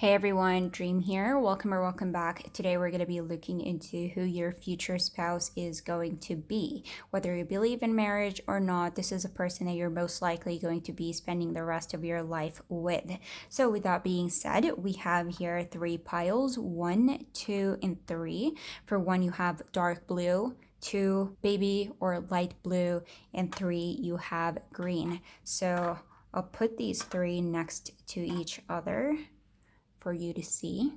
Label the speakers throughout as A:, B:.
A: Hey everyone, Dream here. Welcome back. Today we're going to be looking into who your future spouse is going to be. Whether you believe in marriage or not, this is a person that you're most likely going to be spending the rest of your life with. So with that being said, we have here three piles, 1, 2, and 3. For 1, you have dark blue. 2, baby or light blue, and 3, you have green. So I'll put these 3 next to each other for you to see.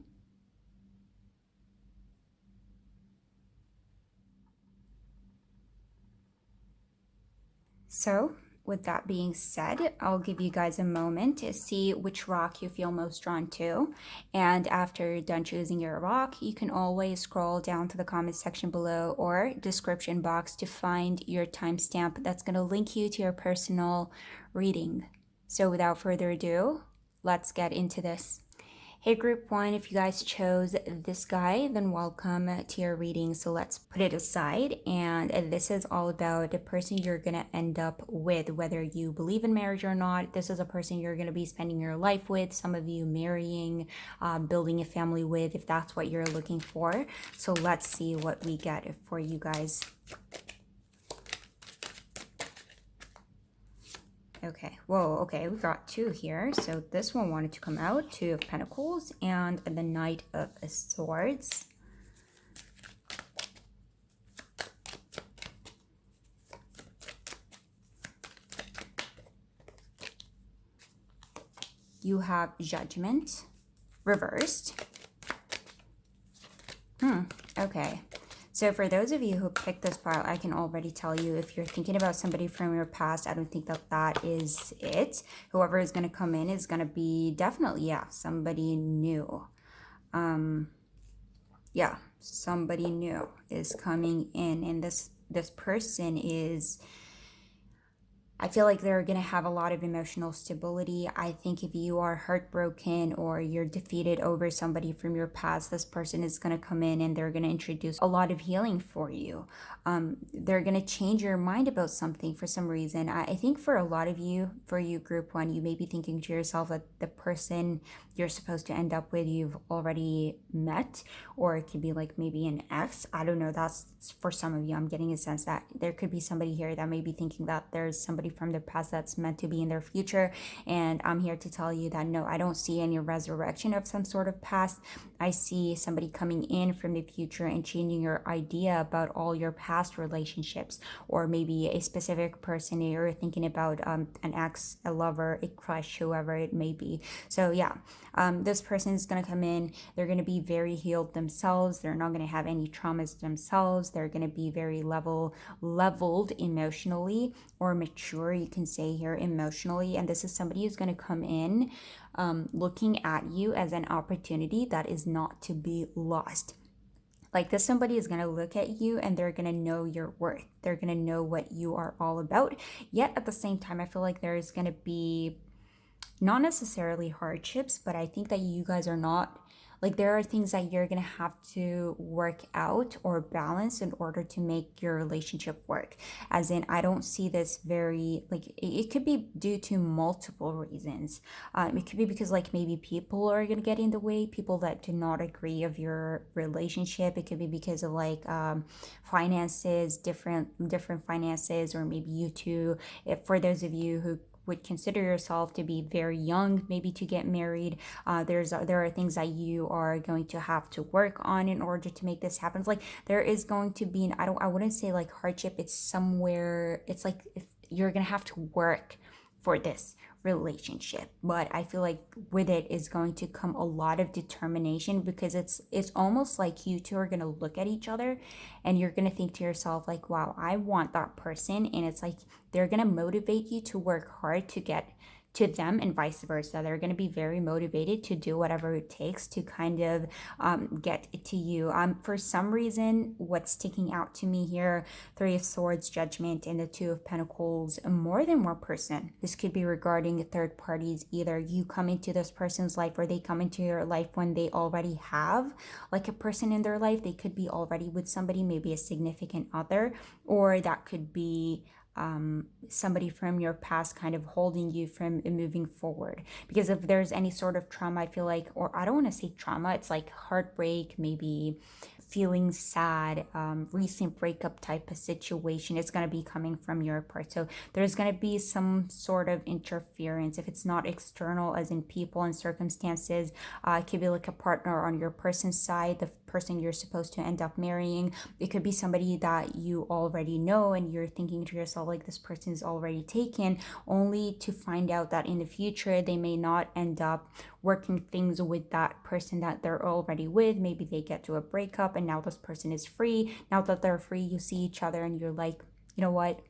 A: So with that being said, I'll give you guys a moment to see which rock you feel most drawn to. And after you're done choosing your rock, you can always scroll down to the comment section below or description box to find your timestamp that's going to link you to your personal reading. So without further ado, let's get into this. Hey group 1, if you guys chose this guy, then welcome to your reading. So let's put it aside, and this is all about the person you're gonna end up with, whether you believe in marriage or not. This is a person you're gonna be spending your life with, some of you marrying, building a family with, if that's what you're looking for. So let's see what we get for you guys. Okay, whoa, okay, we got 2 here. So this one wanted to come out, 2 of Pentacles and the Knight of Swords. You have Judgment reversed. Okay. So for those of you who picked this pile, I can already tell you, if you're thinking about somebody from your past, I don't think that that is it. Whoever is going to come in is going to be definitely, somebody new. Somebody new is coming in, and this person is, I feel like they're going to have a lot of emotional stability. I think if you are heartbroken or you're defeated over somebody from your past, this person is going to come in and they're going to introduce a lot of healing for you. They're going to change your mind about something for some reason. I think for a lot of you, for you group 1, you may be thinking to yourself that the person you're supposed to end up with, you've already met, or it could be like maybe an ex. I don't know. That's for some of you. I'm getting a sense that there could be somebody here that may be thinking that there's somebody from their past that's meant to be in their future. And I'm here to tell you that no, I don't see any resurrection of some sort of past. I see somebody coming in from the future and changing your idea about all your past relationships, or maybe a specific person you're thinking about, an ex, a lover, a crush, whoever it may be. So this person is going to come in. They're going to be very healed themselves. They're not going to have any traumas themselves. They're going to be very leveled emotionally, or mature, you can say here, emotionally. And this is somebody who's going to come in looking at you as an opportunity that is not to be lost. Like, this somebody is going to look at you and they're going to know your worth. They're going to know what you are all about. Yet at the same time, I feel like there's going to be not necessarily hardships, but I think that you guys are not, like, there are things that you're gonna have to work out or balance in order to make your relationship work. As in, I don't see this very, like, it could be due to multiple reasons. It could be because, like, maybe people are gonna get in the way, people that do not agree of your relationship. It could be because of, like, finances, different finances, or maybe you two, if for those of you who would consider yourself to be very young, maybe to get married, there are things that you are going to have to work on in order to make this happen. It's like there is going to be I wouldn't say like hardship. It's somewhere. It's like if you're gonna have to work for this relationship, but I feel like with it is going to come a lot of determination, because it's almost like you two are going to look at each other and you're going to think to yourself like, wow, I want that person. And it's like they're going to motivate you to work hard to get to them, and vice versa. They're going to be very motivated to do whatever it takes to kind of get to you. For some reason, what's sticking out to me here, 3 of Swords, Judgment, and the 2 of Pentacles, more than one person. This could be regarding third parties. Either you come into this person's life or they come into your life when they already have like a person in their life. They could be already with somebody, maybe a significant other, or that could be somebody from your past kind of holding you from moving forward. Because if there's any sort of trauma, I feel like, or I don't want to say trauma, it's like heartbreak, maybe feeling sad, recent breakup type of situation, it's going to be coming from your part. So there's going to be some sort of interference. If it's not external, as in people and circumstances, it could be like a partner on your person's side, the person you're supposed to end up marrying. It could be somebody that you already know and you're thinking to yourself, like, this person is already taken, only to find out that in the future they may not end up working things with that person that they're already with. Maybe they get to a breakup and now this person is free. Now that they're free, you see each other and you're like, you know what?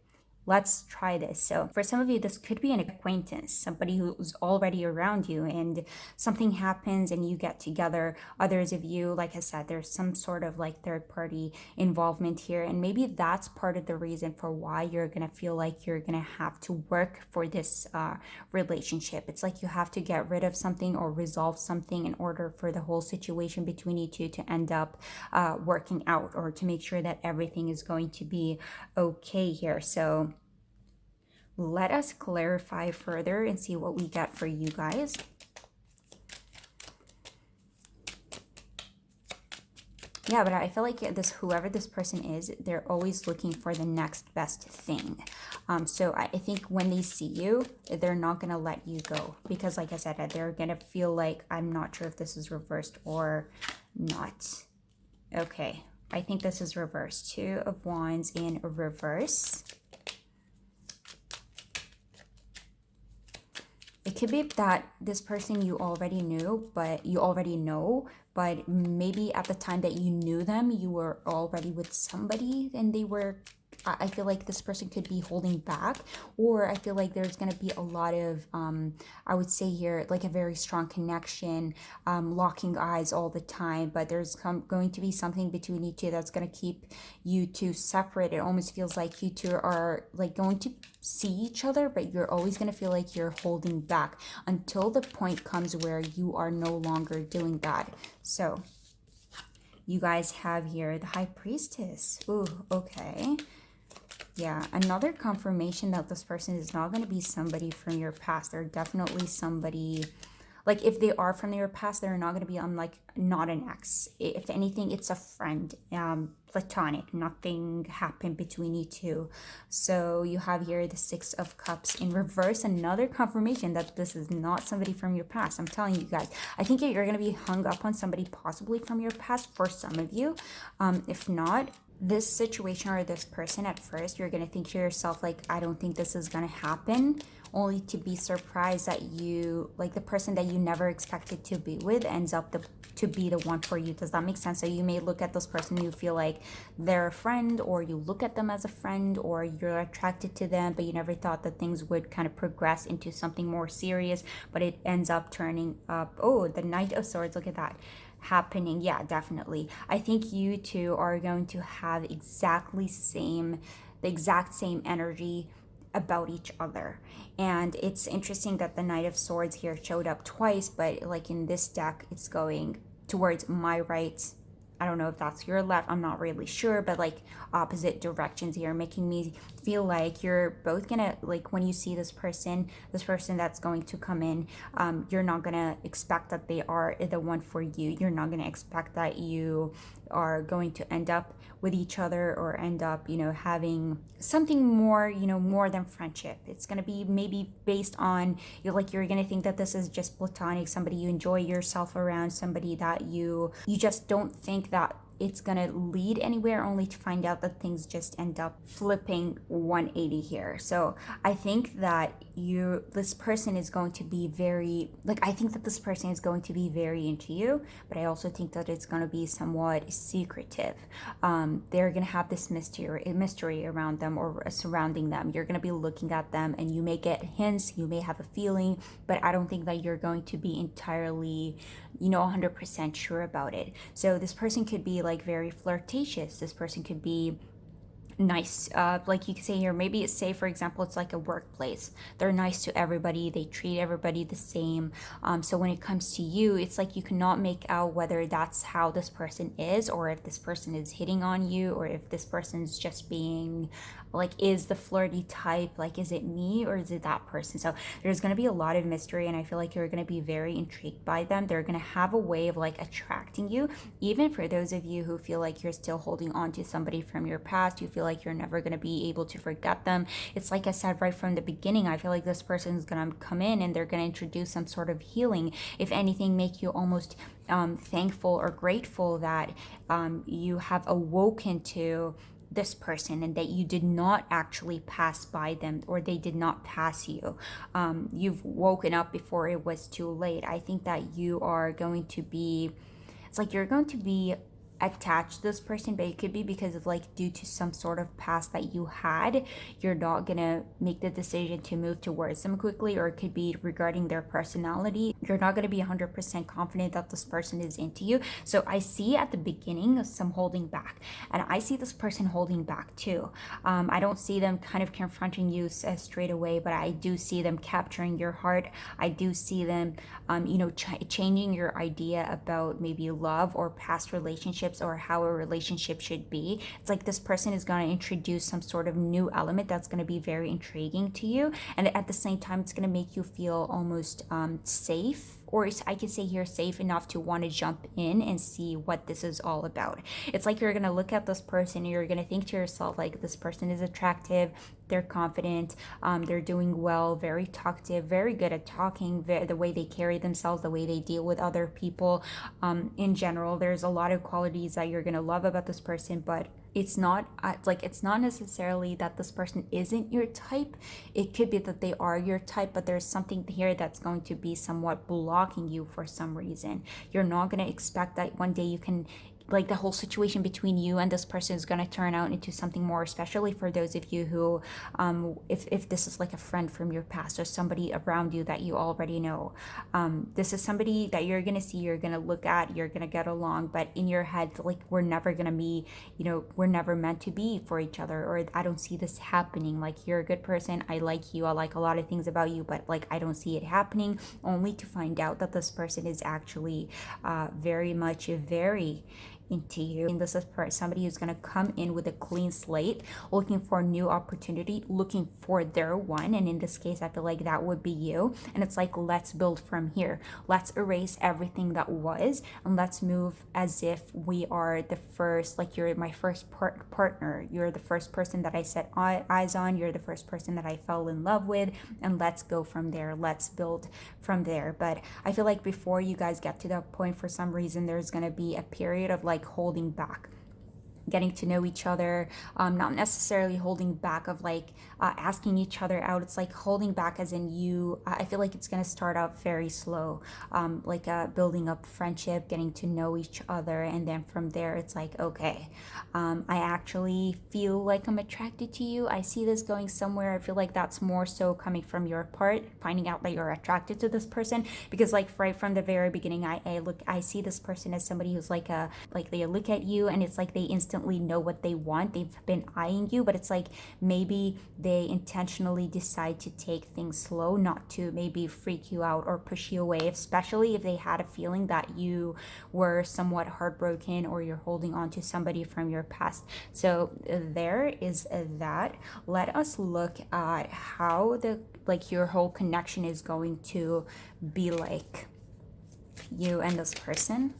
A: Let's try this. So for some of you, this could be an acquaintance, somebody who's already around you, and something happens and you get together. Others of you, like I said, there's some sort of like third party involvement here. And maybe that's part of the reason for why you're going to feel like you're going to have to work for this relationship. It's like you have to get rid of something or resolve something in order for the whole situation between you two to end up working out, or to make sure that everything is going to be okay here. So let us clarify further and see what we get for you guys. Yeah, but I feel like this, whoever this person is, they're always looking for the next best thing. So I think when they see you, they're not going to let you go. Because like I said, they're going to feel like, I'm not sure if this is reversed or not. Okay, I think this is reversed. Two of Wands in reverse. It could be that this person you already knew, but you already know, but maybe at the time that you knew them, you were already with somebody and they were, I feel like this person could be holding back, or I feel like there's going to be a lot of, I would say here, like a very strong connection, locking eyes all the time, but there's going to be something between you two that's going to keep you two separate. It almost feels like you two are like going to see each other, but you're always going to feel like you're holding back until the point comes where you are no longer doing that. So you guys have here the High Priestess. Ooh, okay. Yeah, another confirmation that this person is not going to be somebody from your past. They're definitely somebody, like if they are from your past, they're not going to be on like, not an ex. If anything, it's a friend, platonic. Nothing happened between you two. So you have here the Six of Cups in reverse. Another confirmation that this is not somebody from your past. I'm telling you guys, I think you're going to be hung up on somebody possibly from your past for some of you. If not, this situation or this person, at first you're gonna think to yourself like, I don't think this is gonna happen, only to be surprised that you, like, the person that you never expected to be with ends up to be the one for you. Does that make sense? So you may look at this person, you feel like they're a friend, or you look at them as a friend, or you're attracted to them, but you never thought that things would kind of progress into something more serious, but it ends up turning up. Oh, the Knight of Swords, look at that happening. Yeah, definitely. I think you two are going to have the exact same energy about each other. And it's interesting that the Knight of Swords here showed up twice, but like in this deck, it's going towards my right. I don't know if that's your left, I'm not really sure, but like opposite directions here, making me feel like you're both gonna, like, when you see this person that's going to come in, you're not gonna expect that they are the one for you. You're not gonna expect that you are going to end up with each other, or end up, you know, having something more, you know, more than friendship. It's gonna be maybe based on, you're gonna think that this is just platonic, somebody you enjoy yourself around, somebody that you just don't think that it's gonna lead anywhere, only to find out that things just end up flipping 180 here. So I think that this person is going to be very, like, I think that this person is going to be very into you, but I also think that it's going to be somewhat secretive. They're going to have this mystery around them, or surrounding them. You're going to be looking at them and you may get hints, you may have a feeling, but I don't think that you're going to be entirely, 100% sure about it. So this person could be like very flirtatious. This person could be nice. Like you could say here, maybe it's, say for example, it's like a workplace. They're nice to everybody, they treat everybody the same. So when it comes to you, it's like you cannot make out whether that's how this person is, or if this person is hitting on you, or if this person's just being like, is the flirty type, like is it me or is it that person? So there's going to be a lot of mystery, and I feel like you're going to be very intrigued by them. They're going to have a way of like attracting you. Even for those of you who feel like you're still holding on to somebody from your past, you feel like you're never going to be able to forget them, it's like I said right from the beginning, I feel like this person is going to come in and they're going to introduce some sort of healing. If anything, make you almost thankful or grateful that you have awoken to this person, and that you did not actually pass by them, or they did not pass you. You've woken up before it was too late. I think that you are going to be, it's like you're going to be attached to this person, but it could be because of like due to some sort of past that you had, you're not gonna make the decision to move towards them quickly, or it could be regarding their personality. You're not gonna be 100% confident that this person is into you. So I see at the beginning some holding back, and I see this person holding back too. I don't see them kind of confronting you straight away, but I do see them capturing your heart. I do see them changing your idea about maybe love or past relationships, or how a relationship should be. It's like this person is going to introduce some sort of new element that's going to be very intriguing to you, and at the same time it's going to make you feel almost safe, or I could say here safe enough to want to jump in and see what this is all about. It's like you're going to look at this person and you're going to think to yourself like, this person is attractive, they're confident, they're doing well, very talkative, very good at talking, the way they carry themselves, the way they deal with other people. In general, there's a lot of qualities that you're going to love about this person, but it's not it's not necessarily that this person isn't your type. It could be that they are your type, but there's something here that's going to be somewhat blocking you for some reason. You're not going to expect that one day you can, like, the whole situation between you and this person is going to turn out into something more, especially for those of you who if this is like a friend from your past or somebody around you that you already know. This is somebody that you're going to see, you're going to look at, you're going to get along, but in your head, like, we're never going to be, we're never meant to be for each other, or I don't see this happening. Like, you're a good person, I like you, I like a lot of things about you, but like, I don't see it happening, only to find out that this person is actually very much very into you. And this is somebody who's going to come in with a clean slate, looking for a new opportunity, looking for their one, and in this case I feel like that would be you. And it's like, let's build from here, let's erase everything that was, and let's move as if we are the first, like, you're my first partner, you're the first person that I set eyes on, you're the first person that I fell in love with, and let's go from there, let's build from there. But I feel like before you guys get to that point, for some reason there's going to be a period of like holding back, getting to know each other, not necessarily holding back of like asking each other out. It's like holding back as in you, I feel like it's going to start out very slow, building up friendship, getting to know each other, and then from there it's like, okay, I actually feel like I'm attracted to you, I see this going somewhere. I feel like that's more so coming from your part, finding out that you're attracted to this person, because like right from the very beginning, I see this person as somebody who's like they look at you and it's like they instantly know what they want. They've been eyeing you, but it's like maybe they intentionally decide to take things slow, not to maybe freak you out or push you away, especially if they had a feeling that you were somewhat heartbroken or you're holding on to somebody from your past. So there is that. Let us look at how your whole connection is going to be like, you and this person.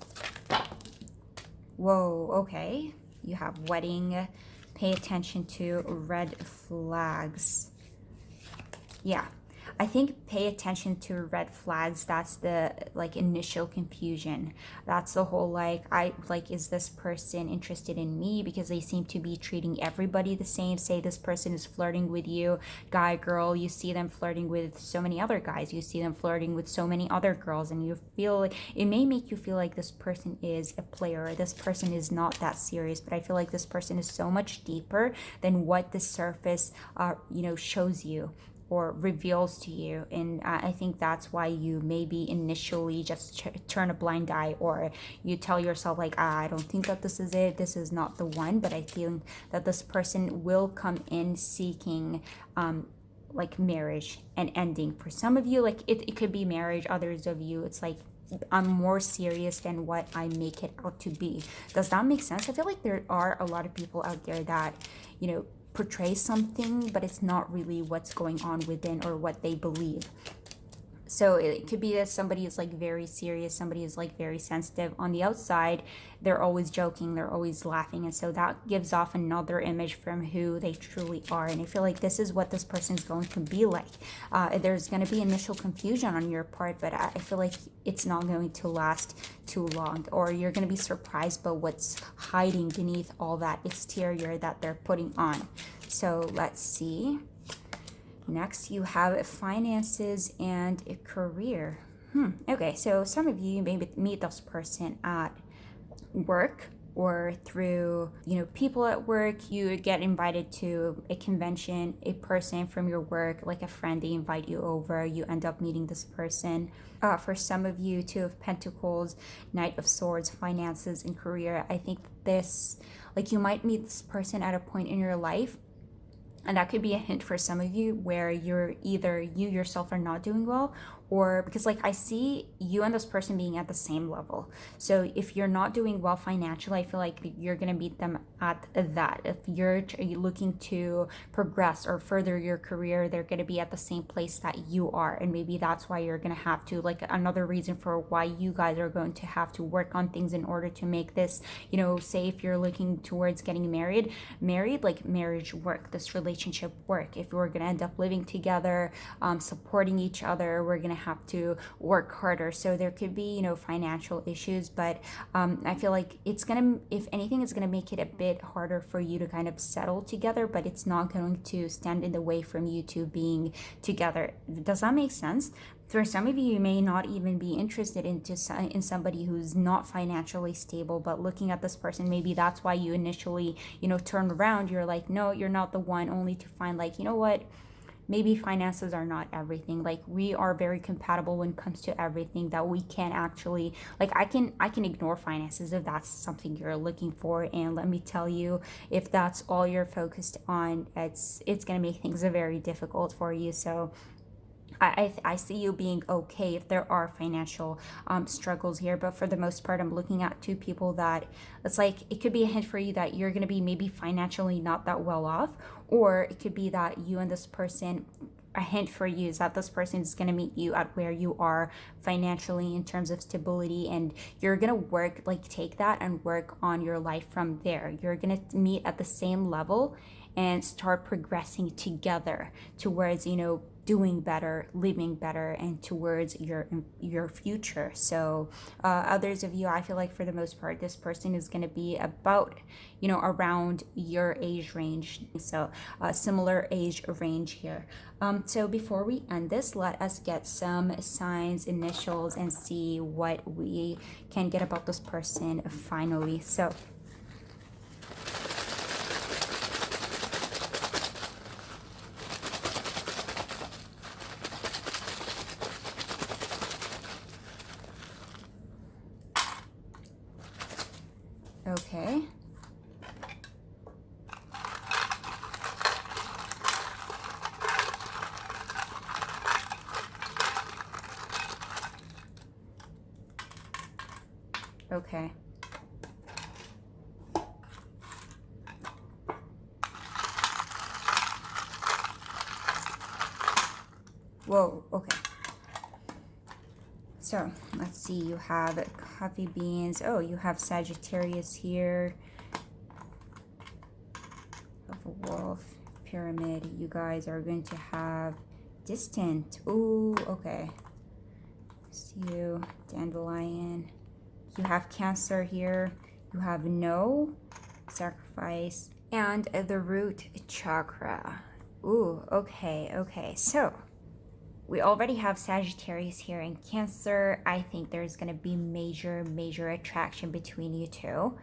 A: Whoa, okay. You have wedding, pay attention to red flags. Yeah, I think pay attention to red flags, that's the initial confusion. That's the whole is this person interested in me, because they seem to be treating everybody the same. Say this person is flirting with you, guy, girl, you see them flirting with so many other guys, you see them flirting with so many other girls, and you feel like it may make you feel like this person is a player, or this person is not that serious. But I feel like this person is so much deeper than what the surface shows you. or reveals to you. And I think that's why you maybe initially just turn a blind eye, or you tell yourself like, I don't think that this is it, this is not the one. But I feel that this person will come in seeking like marriage and ending. For some of you, like it could be marriage. Others of you, it's like, I'm more serious than what I make it out to be. Does that make sense? I feel like there are a lot of people out there that, portray something, but it's not really what's going on within or what they believe. So it could be that somebody is like very serious, somebody is like very sensitive. On the outside, they're always joking, they're always laughing. And so that gives off another image from who they truly are. And I feel like this is what this person is going to be like. There's going to be initial confusion on your part, but I feel like it's not going to last too long. Or you're going to be surprised by what's hiding beneath all that exterior that they're putting on. So let's see. Next, you have finances and a career. Okay, so some of you maybe meet this person at work or through, people at work. You get invited to a convention, a person from your work, like a friend, they invite you over. You end up meeting this person. For some of you, Two of Pentacles, Knight of Swords, finances and career. I think this, like, you might meet this person at a point in your life. And that could be a hint for some of you where you're either you yourself are not doing well, or because like I see you and this person being at the same level. So if you're not doing well financially, I feel like you're going to meet them at that. If you're looking to progress or further your career, they're going to be at the same place that you are. And maybe that's why you're going to have to, like, another reason for why you guys are going to have to work on things in order to make this, say if you're looking towards getting married, like marriage work, this relationship work. If we're going to end up living together, supporting each other, we're going to have to work harder. So there could be, financial issues, but I feel like it's gonna, if anything, it's gonna make it a bit harder for you to kind of settle together, but it's not going to stand in the way from you two being together. Does that make sense? For some of you, you may not even be interested in somebody who's not financially stable, but looking at this person, maybe that's why you initially, turn around. You're like, no, you're not the one, only to find like, what? Maybe finances are not everything. Like, we are very compatible when it comes to everything, that we can actually, like, I can ignore finances if that's something you're looking for. And let me tell you, if that's all you're focused on, it's gonna make things very difficult for you. So I see you being okay if there are financial struggles here, but for the most part, I'm looking at two people that it's like, it could be a hint for you that you're going to be maybe financially not that well off, or it could be that you and this person, a hint for you is that this person is going to meet you at where you are financially in terms of stability, and you're going to work, like, take that and work on your life from there. You're going to meet at the same level and start progressing together towards, doing better, living better, and towards your future. So others of you, I feel like for the most part, this person is going to be about, around your age range. So similar age range here. So before we end this, let us get some signs, initials, and see what we can get about this person finally. So okay. Okay. Whoa, okay. So let's see, you have coffee beans. Oh, you have Sagittarius here. Of a wolf, pyramid. You guys are going to have distant. Ooh, okay. See you, dandelion. You have Cancer here. You have no, sacrifice, and the root chakra. Ooh, okay. So we already have Sagittarius here and Cancer. I think there's going to be major attraction between you two.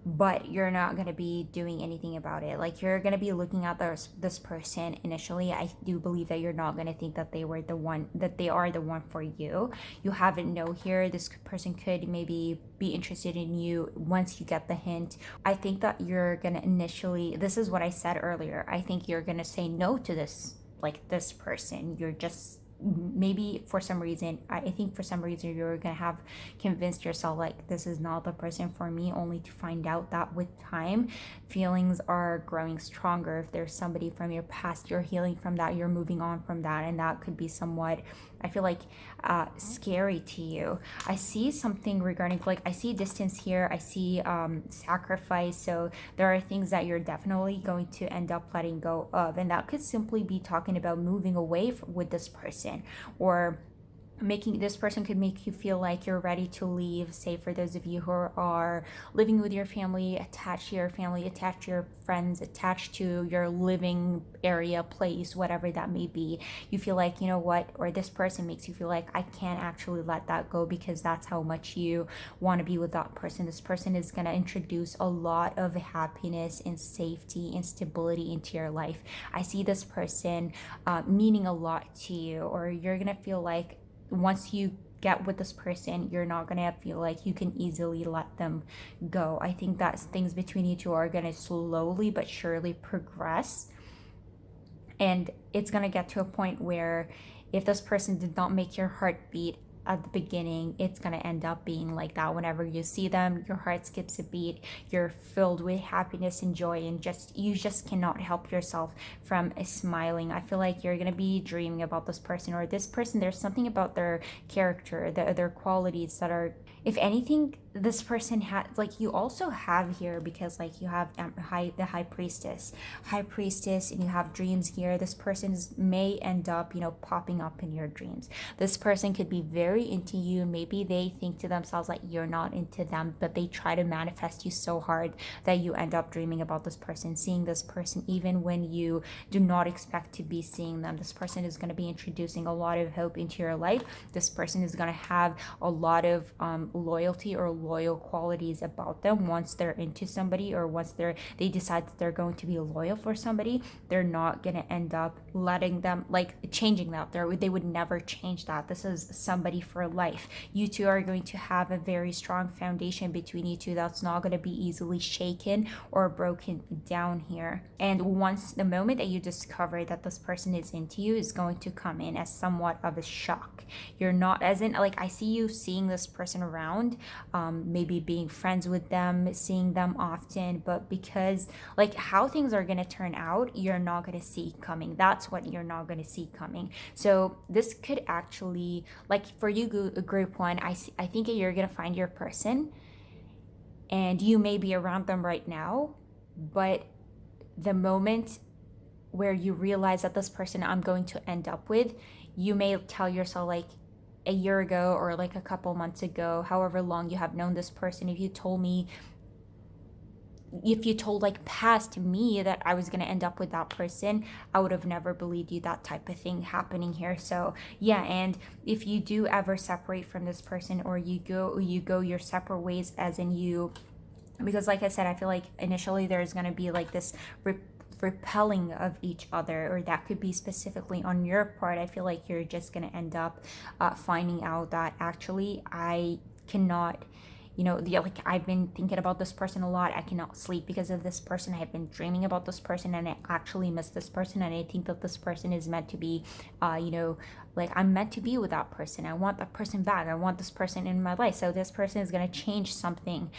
A: but you're not going to be doing anything about it. Like, you're going to be looking at this person initially. I do believe that you're not going to think that they were the one, that they are the one for you. You have a no here. This person could maybe be interested in you once you get the hint. I think that you're going to initially, this is what I said earlier, I think you're going to say no to this, like, this person. You're just, maybe for some reason, I think for some reason you're gonna have convinced yourself like this is not the person for me, only to find out that with time feelings are growing stronger. If there's somebody from your past, you're healing from that, you're moving on from that, and that could be somewhat, I feel like, scary to you. I see something regarding, like, I see distance here, I see sacrifice. So there are things that you're definitely going to end up letting go of, and that could simply be talking about moving away with this person, or making this person could make you feel like you're ready to leave. Say for those of you who are living with your family, attached to your family, attached to your friends, attached to your living area, place, whatever that may be, you feel like, you know what, or this person makes you feel like I can't actually let that go, because that's how much you want to be with that person. This person is going to introduce a lot of happiness and safety and stability into your life. I see this person meaning a lot to you, or you're going to feel like once you get with this person, you're not gonna feel like you can easily let them go. I think that things between you two are gonna slowly but surely progress, and it's gonna get to a point where if this person did not make your heart beat at the beginning, it's gonna end up being like that. Whenever you see them, your heart skips a beat, you're filled with happiness and joy, and you just cannot help yourself from smiling. I feel like you're gonna be dreaming about this person, or this person, there's something about their character, their qualities that are, if anything, this person has, like, you also have here, because like you have the high priestess, and you have dreams here. This person may end up, popping up in your dreams. This person could be very into you. Maybe they think to themselves like you're not into them, but they try to manifest you so hard that you end up dreaming about this person, seeing this person even when you do not expect to be seeing them. This person is going to be introducing a lot of hope into your life. This person is going to have a lot of loyalty or loyal qualities about them. Once they're into somebody, or once they decide that they're going to be loyal for somebody, they're not going to end up letting them, like, changing that. They would never change that. This is somebody for life. You two are going to have a very strong foundation between you two that's not going to be easily shaken or broken down here. And once the moment that you discover that this person is into you, is going to come in as somewhat of a shock. You're not, as in, like, I see you seeing this person around, maybe being friends with them, seeing them often, but because, like, how things are going to turn out, you're not going to see coming. That's what you're not going to see coming. So this could actually, like, for you, group one, I think you're going to find your person, and you may be around them right now, but the moment where you realize that this person I'm going to end up with, you may tell yourself, like, a year ago, or like a couple months ago, however long you have known this person, if you told like past me that I was going to end up with that person, I would have never believed you. That type of thing happening here. So yeah, and if you do ever separate from this person, or you go your separate ways, as in you, because like I said, I feel like initially there's going to be like this repelling of each other, or that could be specifically on your part. I feel like you're just going to end up finding out that actually I cannot, like, I've been thinking about this person a lot. I cannot sleep because of this person. I have been dreaming about this person, and I actually miss this person, and I think that this person is meant to be, like, I'm meant to be with that person. I want that person back. I want this person in my life. So this person is going to change something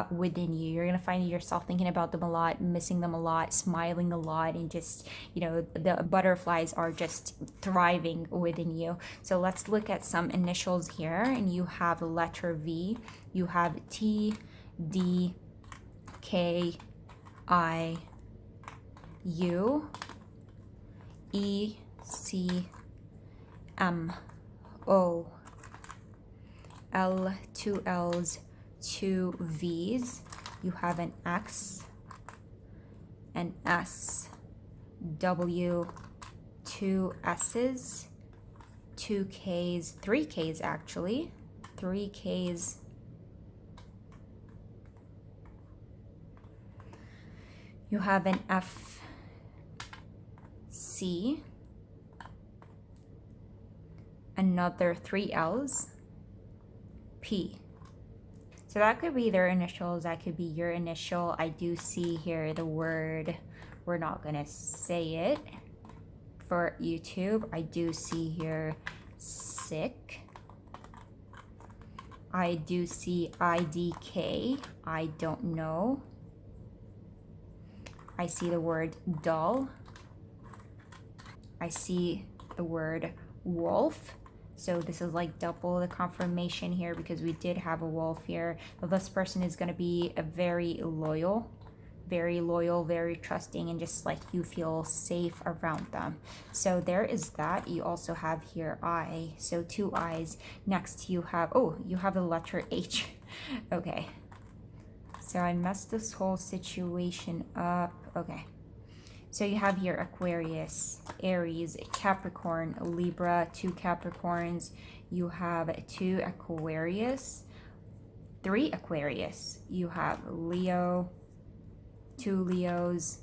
A: within you. You're going to find yourself thinking about them a lot, missing them a lot, smiling a lot, and just, the butterflies are just thriving within you. So let's look at some initials here. And you have the letter V. You have T, D, K, I, U, E, C, M, O, L, two L's, two V's. You have an X, an S, W, two S's, two K's, three K's actually, three K's, You have an F, C, another 3 L's, P. So that could be their initials, that could be your initial. I do see here the word, we're not gonna say it for YouTube. I do see here sick. I do see IDK, I don't know. I see the word dull. I see the word wolf. So this is like double the confirmation here because we did have a wolf here. But this person is going to be a very loyal, very trusting, and just like you feel safe around them. So there is that. You also have here I. So 2 I's. Next you have, oh, you have the letter H. Okay. So I messed this whole situation up. Okay. So you have here Aquarius, Aries, Capricorn, Libra, 2 Capricorns. You have 2 Aquarius, 3 Aquarius. You have Leo, 2 Leos,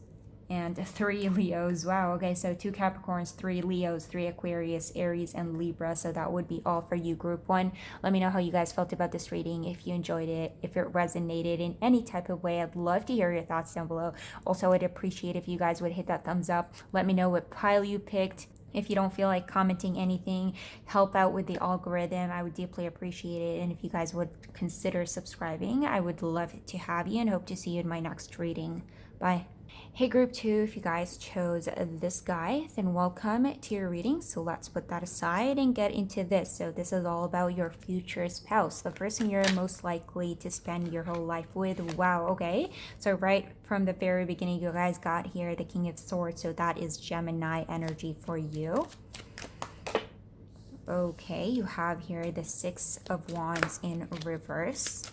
A: and 3 Leos. Wow, okay, so 2 Capricorns, 3 Leos, 3 Aquarius, Aries, and Libra. So that would be all for you, Group 1. Let me know how you guys felt about this reading, if you enjoyed it, if it resonated in any type of way. I'd love to hear your thoughts down below. Also, I'd appreciate if you guys would hit that thumbs up. Let me know what pile you picked. If you don't feel like commenting anything, help out with the algorithm. I would deeply appreciate it. And if you guys would consider subscribing, I would love to have you and hope to see you in my next reading. Bye. Hey Group 2, if you guys chose this guy, then welcome to your reading. So let's put that aside and get into this. So this is all about your future spouse, the person you're most likely to spend your whole life with. Wow, okay. So right from the very beginning, you guys got here the King of Swords. So that is Gemini energy for you. Okay, you have here the 6 of Wands in reverse.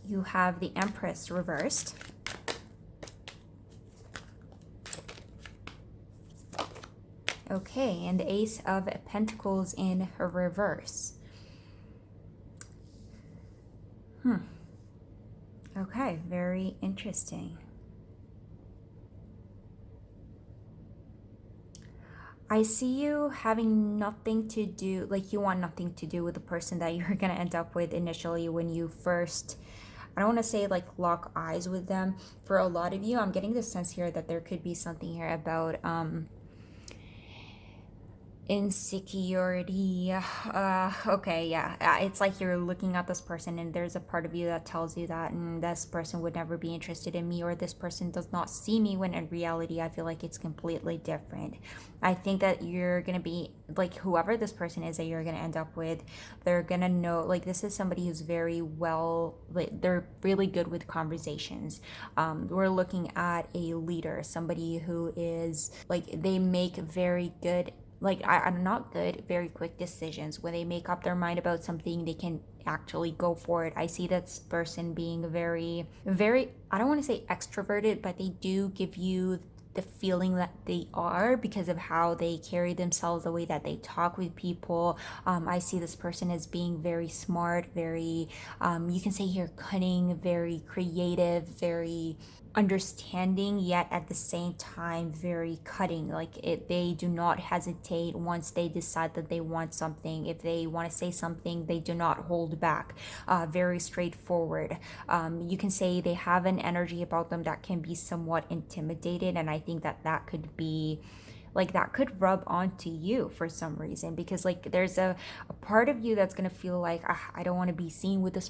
A: You have the Empress reversed. Okay, and the Ace of Pentacles in reverse. Okay, very interesting. I see you having nothing to do, like you want nothing to do with the person that you're going to end up with initially when you first, I don't want to say like lock eyes with them. For a lot of you, I'm getting the sense here that there could be something here about insecurity. Okay, yeah, it's like you're looking at this person and there's a part of you that tells you that this person would never be interested in me, or this person does not see me, when in reality I feel like it's completely different. I think that you're gonna be like, whoever this person is that you're gonna end up with, they're gonna know, like, this is somebody who's very well, like, they're really good with conversations. We're looking at a leader, somebody who is like, they make very good, like, I'm not good, very quick decisions. When they make up their mind about something, they can actually go for it. I see this person being very, I don't want to say extroverted, but they do give you the feeling that they are because of how they carry themselves, the way that they talk with people. I see this person as being very smart, very, you can say here, cunning, very creative, very understanding, yet at the same time very cutting. Like, they do not hesitate once they decide that they want something. If they want to say something, they do not hold back. Very straightforward. You can say they have an energy about them that can be somewhat intimidated, and I think that that could be, like, that could rub onto you for some reason, because like there's a part of you that's gonna feel like, I don't want to be seen with this,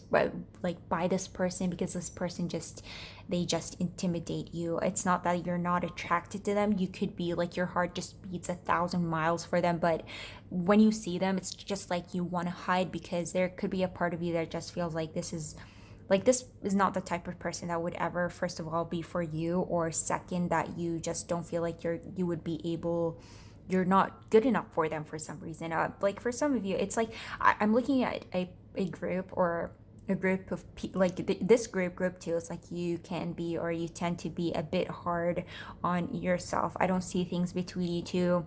A: like, by this person, because this person just, they just intimidate you. It's not that you're not attracted to them. You could be like, your heart just beats 1,000 miles for them, but when you see them, it's just like you want to hide, because there could be a part of you that just feels like this is not the type of person that would ever, first of all, be for you, or second, that you just don't feel like you would be able, you're not good enough for them for some reason. Like, for some of you, it's like, I'm looking at a group, or a group of this group 2. It's like you can be, or you tend to be, a bit hard on yourself. I don't see things between you two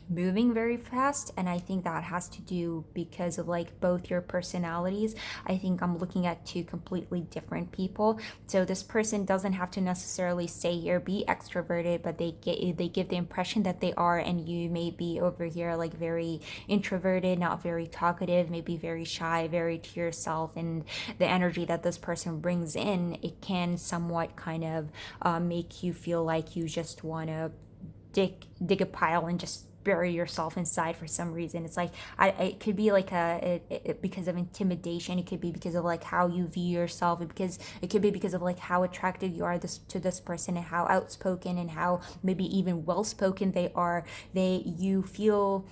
A: moving very fast, and I think that has to do because of like both your personalities. I think I'm looking at two completely different people. So this person doesn't have to necessarily say here be extroverted, but they give the impression that they are, and you may be over here like very introverted, not very talkative, maybe very shy, very to yourself. And the energy that this person brings in, it can somewhat kind of make you feel like you just want to dig a pile and just bury yourself inside for some reason. It's like it could be like because of intimidation. It could be because of like how you view yourself. Because it could be because of like how attracted you are to this person, and how outspoken and how maybe even well spoken they are. You feel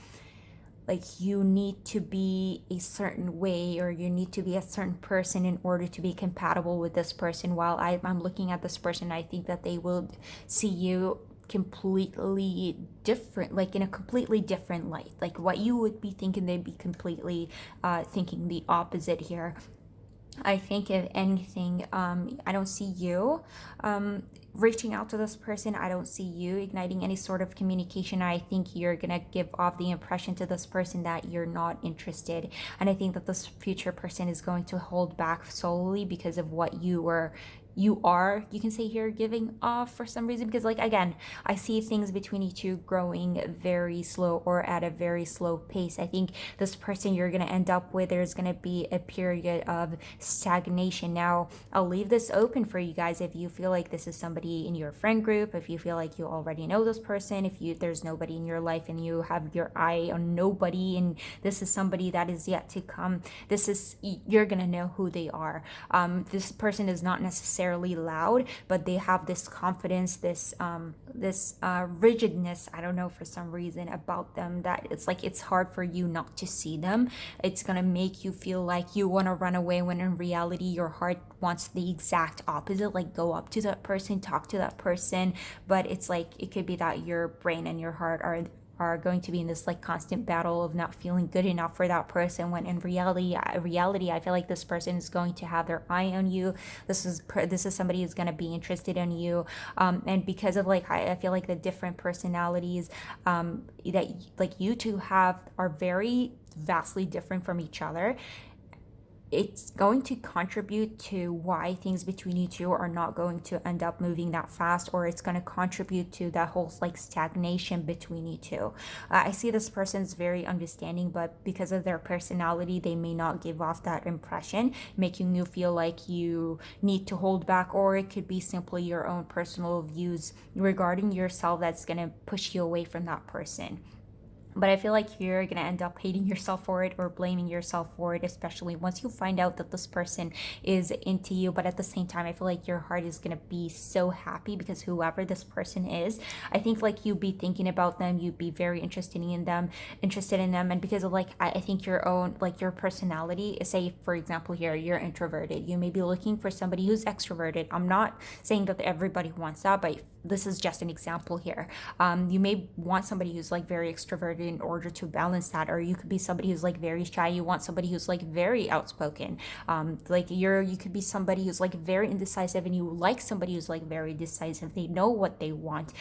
A: like you need to be a certain way, or you need to be a certain person in order to be compatible with this person. While I'm looking at this person, I think that they will see you completely different, like in a completely different light. Like what you would be thinking, they'd be completely thinking the opposite here. I think if anything, I don't see you reaching out to this person. I don't see you igniting any sort of communication. I think you're gonna give off the impression to this person that you're not interested. And I think that this future person is going to hold back solely because of what you can say here giving off for some reason. Because like again, I see things between you two growing very slow or at a very slow pace. I think this person you're going to end up with, there's going to be a period of stagnation. Now I'll leave this open for you guys. If you feel like this is somebody in your friend group, if you feel like you already know this person, if there's nobody in your life and you have your eye on nobody, and this is somebody that is yet to come, you're going to know who they are. This person is not necessarily loud, but they have this confidence, this rigidness, I don't know, for some reason about them, that it's like it's hard for you not to see them. It's gonna make you feel like you want to run away, when in reality your heart wants the exact opposite, like go up to that person, talk to that person. But it's like it could be that your brain and your heart are going to be in this like constant battle of not feeling good enough for that person, when in reality I feel like this person is going to have their eye on you. This is somebody who's going to be interested in you, and because of like I feel like the different personalities that like you two have are very vastly different from each other. It's going to contribute to why things between you two are not going to end up moving that fast, or it's going to contribute to that whole like stagnation between you two. I see this person's very understanding, but because of their personality, they may not give off that impression, making you feel like you need to hold back, or it could be simply your own personal views regarding yourself that's going to push you away from that person. But I feel like you're going to end up hating yourself for it or blaming yourself for it, especially once you find out that this person is into you. But at the same time, I feel like your heart is going to be so happy because whoever this person is, I think like you'd be thinking about them, you'd be very interested in them. And because of like, I think your own, like your personality, say for example here, you're introverted. You may be looking for somebody who's extroverted. I'm not saying that everybody wants that, but this is just an example here. You may want somebody who's like very extroverted in order to balance that, or you could be somebody who's like very shy. You want somebody who's like very outspoken. Like you could be somebody who's like very indecisive, and you like somebody who's like very decisive. They know what they want.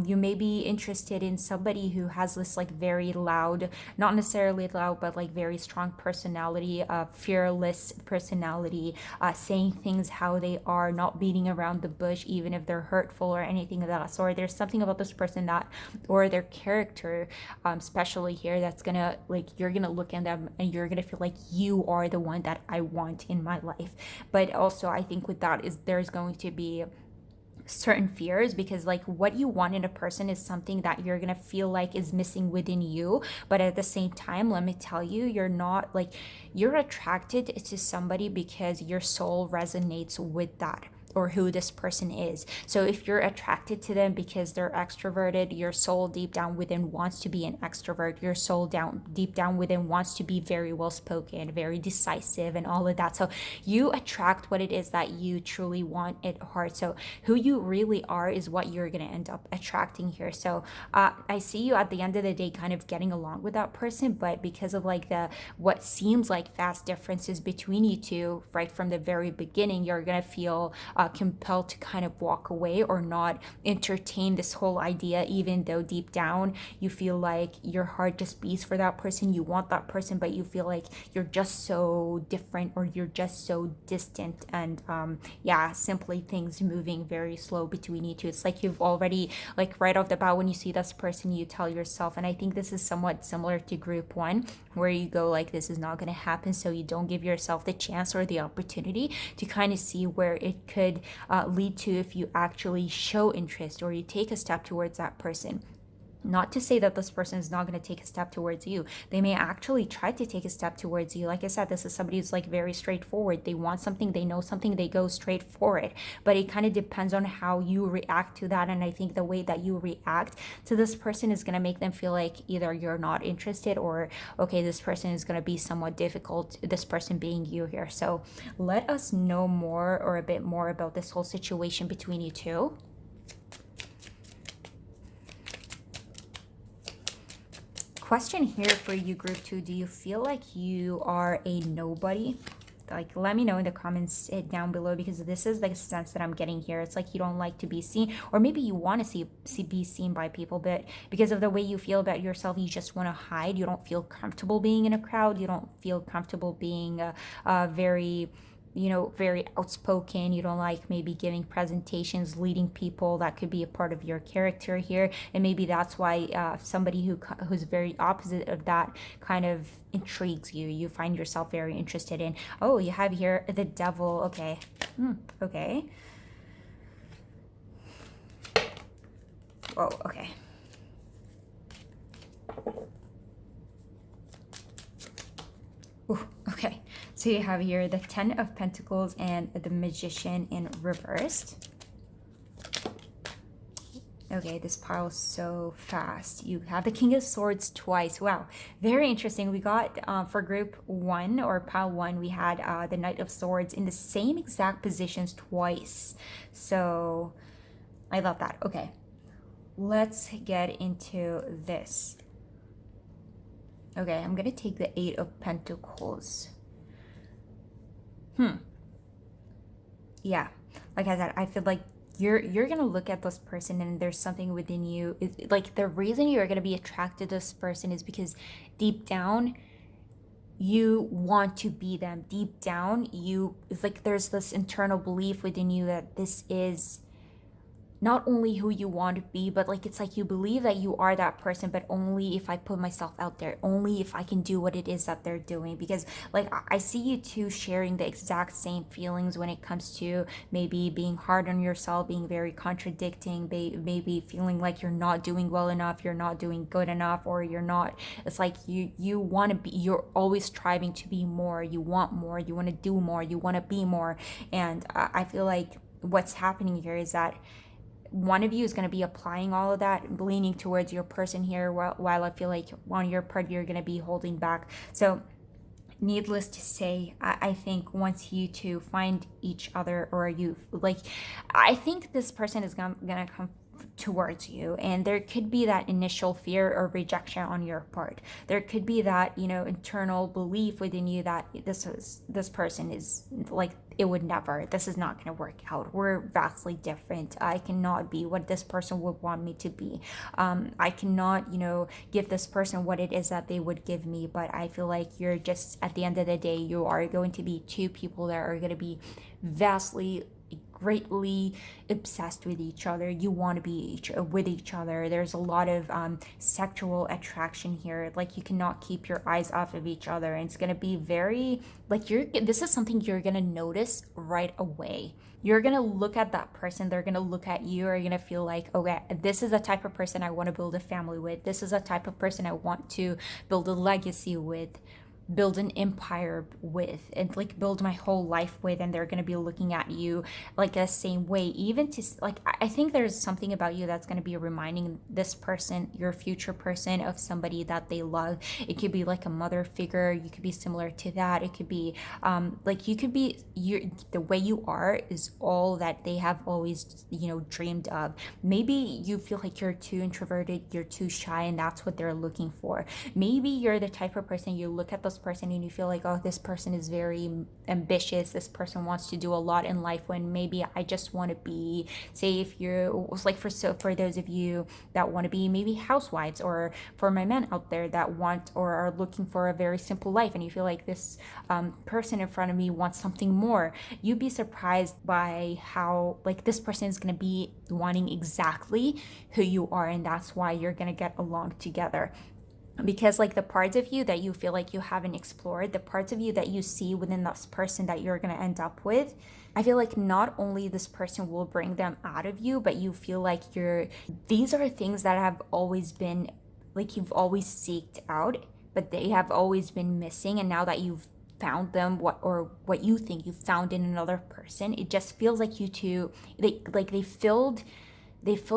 A: You may be interested in somebody who has this like very loud, not necessarily loud, but like very strong personality, fearless personality, saying things how they are, not beating around the bush, even if they're hurtful or anything of that sort. There's something about this person that, or their character, especially here, that's gonna like you're gonna look at them and you're gonna feel like you are the one that I want in my life. But also I think with that is there's going to be certain fears, because like what you want in a person is something that you're gonna feel like is missing within you. But at the same time, let me tell you, you're attracted to somebody because your soul resonates with that, or who this person is. So if you're attracted to them because they're extroverted, your soul deep down within wants to be an extrovert. Your soul deep down within wants to be very well spoken, very decisive, and all of that. So you attract what it is that you truly want at heart. So who you really are is what you're going to end up attracting here. So I see you at the end of the day kind of getting along with that person, but because of like what seems like fast differences between you two right from the very beginning, you're going to feel compelled to kind of walk away or not entertain this whole idea, even though deep down you feel like your heart just beats for that person, you want that person, but you feel like you're just so different or you're just so distant. And yeah, simply things moving very slow between you two. It's like you've already, like right off the bat when you see this person, you tell yourself, and I think this is somewhat similar to group one, where you go like, this is not going to happen, so you don't give yourself the chance or the opportunity to kind of see where it could lead to if you actually show interest or you take a step towards that person. Not to say that this person is not going to take a step towards you. They may actually try to take a step towards you. Like I said, this is somebody who's like very straightforward. They want something, they know something, they go straight for it. But it kind of depends on how you react to that. And I think the way that you react to this person is going to make them feel like either you're not interested or, okay, this person is going to be somewhat difficult, this person being you here. So let us know more or a bit more about this whole situation between you two. Question here for you, group two. Do you feel like you are a nobody? Like, let me know in the comments down below, because this is the sense that I'm getting here. It's like you don't like to be seen, or maybe you want to be seen by people, but because of the way you feel about yourself, you just want to hide. You don't feel comfortable being in a crowd. You don't feel comfortable being very, very outspoken. You don't like maybe giving presentations, leading people. That could be a part of your character here, and maybe that's why somebody who's very opposite of that kind of intrigues you. You find yourself very interested in. Oh, you have here the devil. Okay. Okay. Oh, okay. Ooh, okay. So you have here the Ten of Pentacles and the Magician in reversed. Okay, this pile is so fast. You have the King of Swords twice. Wow, very interesting. We got, for group one or pile one, we had the Knight of Swords in the same exact positions twice. So I love that. Okay, let's get into this. Okay, I'm going to take the Eight of Pentacles. Yeah, like I said, I feel like you're gonna look at this person and there's something within you. Like the reason you're gonna be attracted to this person is because deep down you want to be them. Deep down it's like there's this internal belief within you that this is not only who you want to be, but like it's like you believe that you are that person, but only if I put myself out there, only if I can do what it is that they're doing. Because like I see you two sharing the exact same feelings when it comes to maybe being hard on yourself, being very contradicting, maybe feeling like you're not doing well enough, you're not doing good enough, or you're not. It's like you want to be, you're always striving to be more, you want more, you want to do more, you want to be more. And I feel like what's happening here is that one of you is going to be applying all of that, leaning towards your person here, while I feel like on your part you're going to be holding back. So needless to say, I think once you two find each other, or you like, I think this person is gonna come towards you, and there could be that initial fear or rejection on your part. There could be that internal belief within you that this person is like, it would never, this is not going to work out, we're vastly different, I cannot be what this person would want me to be, I cannot give this person what it is that they would give me. But I feel like you're just, at the end of the day, you are going to be two people that are going to be vastly, greatly obsessed with each other. You want to be with each other. There's a lot of sexual attraction here. Like you cannot keep your eyes off of each other, and it's gonna be very like this is something you're gonna notice right away. You're gonna look at that person, they're gonna look at you, are gonna feel like, okay, this is the type of person I want to build a family with. This is the type of person I want to build a legacy with, build an empire with, and like build my whole life with. And they're going to be looking at you like the same way. Even to like, I think there's something about you that's going to be reminding this person, your future person, of somebody that they love. It could be like a mother figure, you could be similar to that. It could be like you could be, the way you are is all that they have always dreamed of. Maybe you feel like you're too introverted, you're too shy, and that's what they're looking for. Maybe you're the type of person, you look at this person and you feel like, oh, this person is very ambitious, this person wants to do a lot in life, when maybe I just want to be, say, if you're like, for those of you that want to be maybe housewives, or for my men out there that want or are looking for a very simple life, and you feel like this person in front of me wants something more, you'd be surprised by how like this person is going to be wanting exactly who you are, and that's why you're going to get along together. Because like the parts of you that you feel like you haven't explored, the parts of you that you see within this person that you're going to end up with, I feel like not only this person will bring them out of you, but you feel like these are things that have always been like you've always seeked out, but they have always been missing, and now that you've found them, what you think you found in another person, it just feels like you two, they filled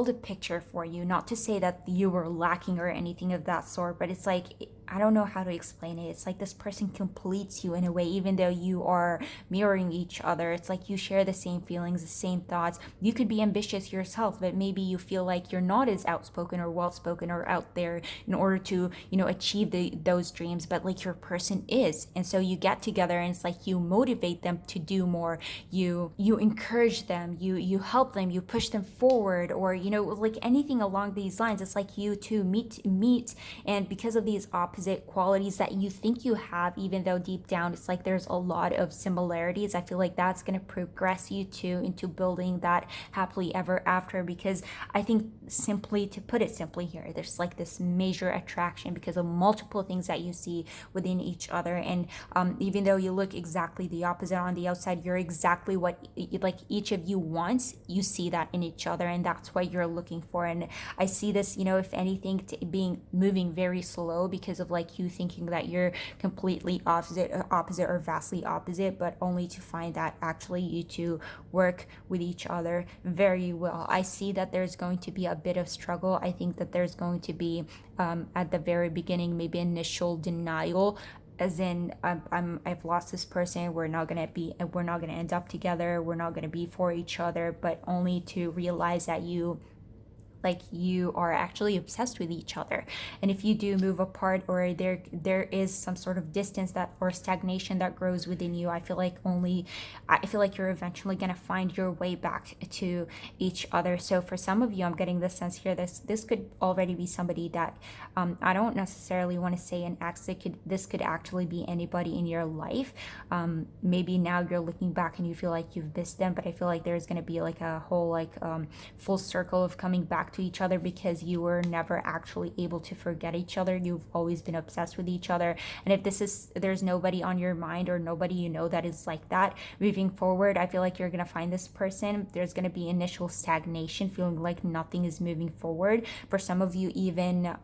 A: a picture for you. Not to say that you were lacking or anything of that sort, but it's like, I don't know how to explain it. It's like this person completes you in a way, even though you are mirroring each other. It's like you share the same feelings, the same thoughts. You could be ambitious yourself, but maybe you feel like you're not as outspoken or well spoken or out there in order to, achieve those dreams, but like your person is. And so you get together and it's like you motivate them to do more. You encourage them, you help them, you push them forward, or like anything along these lines. It's like you two meet, and because of these opposite qualities that you think you have, even though deep down it's like there's a lot of similarities, I feel like that's going to progress you two into building that happily ever after. Because I think, simply to put it simply here, there's like this major attraction because of multiple things that you see within each other. And even though you look exactly the opposite on the outside, you're exactly what like each of you wants. You see that in each other, and that's what you're looking for. And I see this, if anything, moving very slow, because of like you thinking that you're completely opposite or vastly opposite, but only to find that actually you two work with each other very well. I see that there's going to be a bit of struggle. I think that there's going to be at the very beginning maybe initial denial, as in I've lost this person, we're not gonna end up together, we're not gonna be for each other, but only to realize that you are actually obsessed with each other. And if you do move apart, or there is some sort of distance that or stagnation that grows within you, I feel like you're eventually going to find your way back to each other. So for some of you, I'm getting this sense here, this could already be somebody that I don't necessarily want to say an ex. This could actually be anybody in your life. Maybe now you're looking back and you feel like you've missed them, but I feel like there's going to be like a whole full circle of coming back to each other, because you were never actually able to forget each other. You've always been obsessed with each other. And if there's nobody on your mind or nobody that is like that, moving forward, I feel like you're going to find this person. There's going to be initial stagnation, feeling like nothing is moving forward. For some of you, even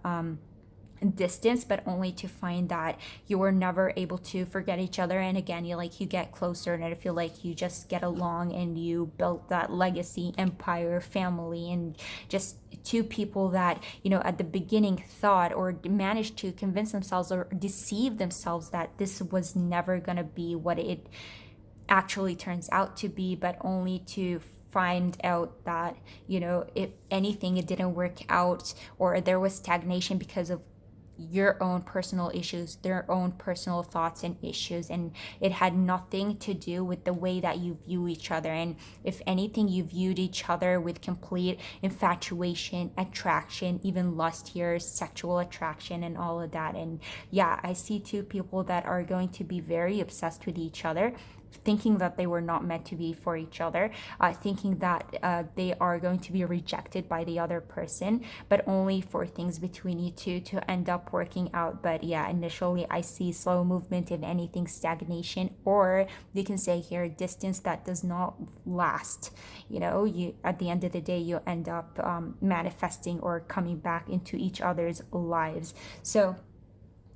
A: distance, but only to find that you were never able to forget each other. And again, you get closer, and I feel like you just get along, and you built that legacy, empire, family, and just two people that at the beginning thought or managed to convince themselves or deceive themselves that this was never going to be what it actually turns out to be, but only to find out that if anything, it didn't work out, or there was stagnation because of your own personal issues, their own personal thoughts and issues, and it had nothing to do with the way that you view each other. And if anything, you viewed each other with complete infatuation, attraction, even lust here, sexual attraction, and all of that. And yeah, I see two people that are going to be very obsessed with each other, thinking that they were not meant to be for each other, thinking that they are going to be rejected by the other person, but only for things between you two to end up working out. But yeah, initially I see slow movement, if anything, stagnation, or you can say here distance that does not last. You at the end of the day, you end up manifesting or coming back into each other's lives. So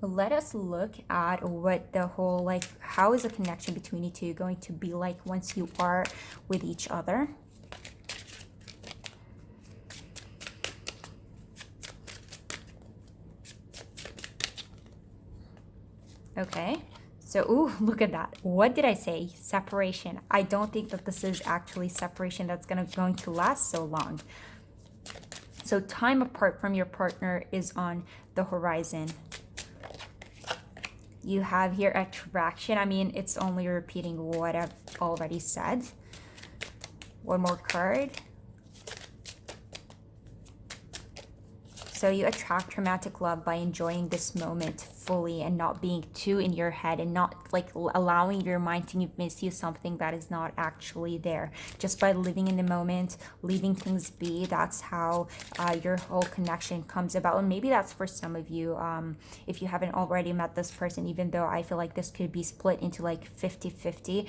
A: let us look at what the whole, how is the connection between you two going to be like once you are with each other. Okay, so ooh, look at that. What did I say? Separation. I don't think that this is actually separation that's going to last so long. So time apart from your partner is on the horizon. You have here attraction. I mean, it's only repeating what I've already said. One more card. So you attract romantic love by enjoying this moment fully and not being too in your head and not like allowing your mind to convince you something that is not actually there. Just by living in the moment, leaving things be, that's how your whole connection comes about. And maybe that's for some of you, if you haven't already met this person, even though I feel like this could be split into like 50-50.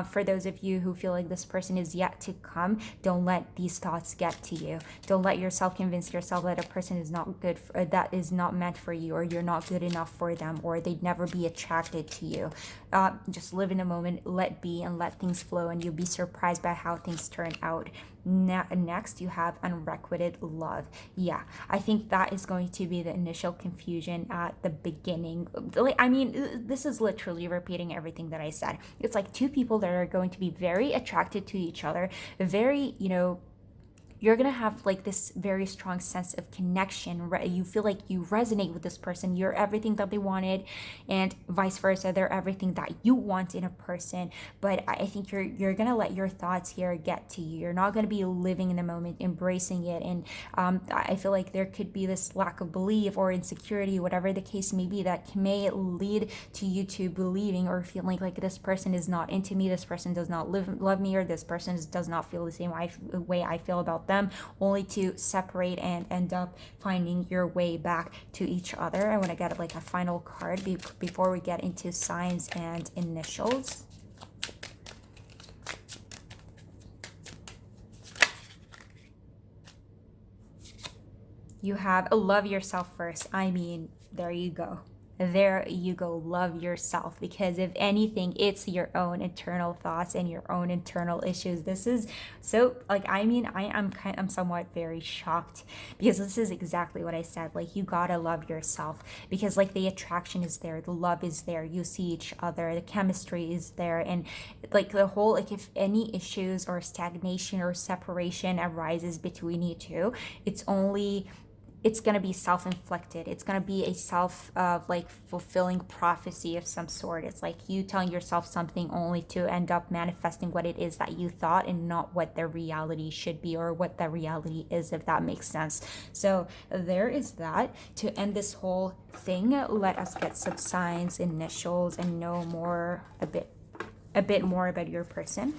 A: For those of you who feel like this person is yet to come, don't let these thoughts get to you. Don't let yourself convince yourself that a person is not good for, that is not meant for you, or you're not good enough for them, or they'd never be attracted to you. Just live in the moment, let be, and let things flow, and you'll be surprised by how things turn out. Next, you have unrequited love. Yeah, I think that is going to be the initial confusion at the beginning. I mean, this is literally repeating everything that I said. It's like two people that are going to be very attracted to each other, very, you're gonna have like this very strong sense of connection. You feel like you resonate with this person. You're everything that they wanted, and vice versa. They're everything that you want in a person. But I think you're gonna let your thoughts here get to you. You're not gonna be living in the moment, embracing it. And I feel like there could be this lack of belief or insecurity, whatever the case may be, that may lead to you to believing or feeling like this person is not into me. This person does not love me, or this person does not feel the same way I feel about them, only to separate and end up finding your way back to each other. I want to get like a final card before we get into signs and initials. You have love yourself first. I mean, there you go. There you go. Love yourself, because if anything, it's your own internal thoughts and your own internal issues. This is so, like, I mean, I'm somewhat very shocked, because this is exactly what I said. Like, you gotta love yourself, because like the attraction is there, the love is there, you see each other, the chemistry is there, and like the whole, like, if any issues or stagnation or separation arises between you two, it's going to be self-inflicted. It's going to be a like fulfilling prophecy of some sort. It's like you telling yourself something only to end up manifesting what it is that you thought, and not what the reality should be, or what the reality is, if that makes sense. So there is that. To end this whole thing, let us get some signs, initials, and know more, a bit more about your person.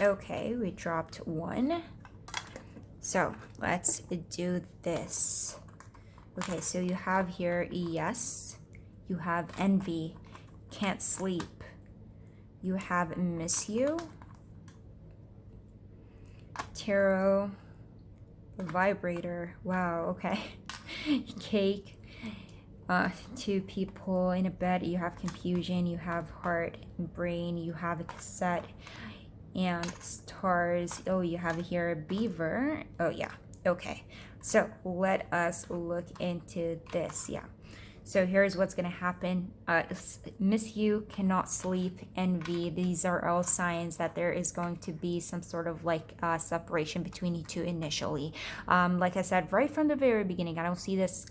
A: Okay, we dropped one. So let's do this. Okay, so you have here yes, you have envy, can't sleep, you have miss you, tarot, vibrator, wow, okay, cake, two people in a bed, you have confusion, you have heart and brain, you have a cassette, and stars. Oh, you have here a beaver. Oh yeah, okay, so let us look into this. Yeah, so here's what's gonna happen. Miss you, cannot sleep, envy, these are all signs that there is going to be some sort of like separation between you two initially. Like I said, right from the very beginning, I don't see this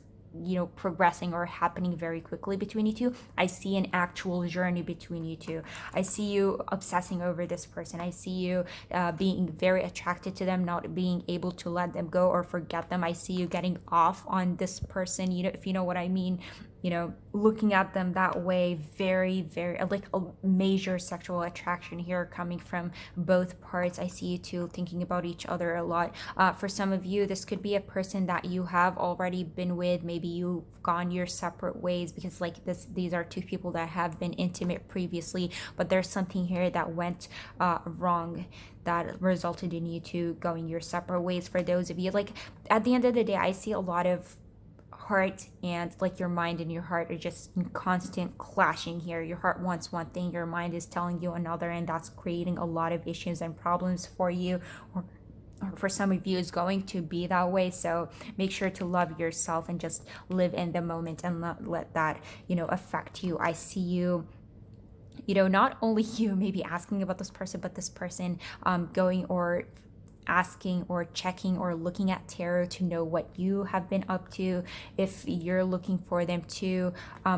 A: progressing or happening very quickly between you two. I see an actual journey between you two. I see you obsessing over this person. I see you being very attracted to them, not being able to let them go or forget them. I see you getting off on this person, if you know what I mean. you know, looking at them that way, very, very, like a major sexual attraction here coming from both parts. I see you two thinking about each other a lot. For some of you, this could be a person that you have already been with. Maybe you've gone your separate ways, because like these are two people that have been intimate previously, but there's something here that went wrong, that resulted in you two going your separate ways. For those of you, like at the end of the day, I see a lot of heart and like your mind and your heart are just in constant clashing here. Your heart wants one thing, your mind is telling you another, and that's creating a lot of issues and problems for you, or for some of you is going to be that way. So make sure to love yourself and just live in the moment and not let that, you know, affect you. I see you, you know, not only you maybe asking about this person, but this person going or asking or checking or looking at tarot to know what you have been up to, if you're looking for them to,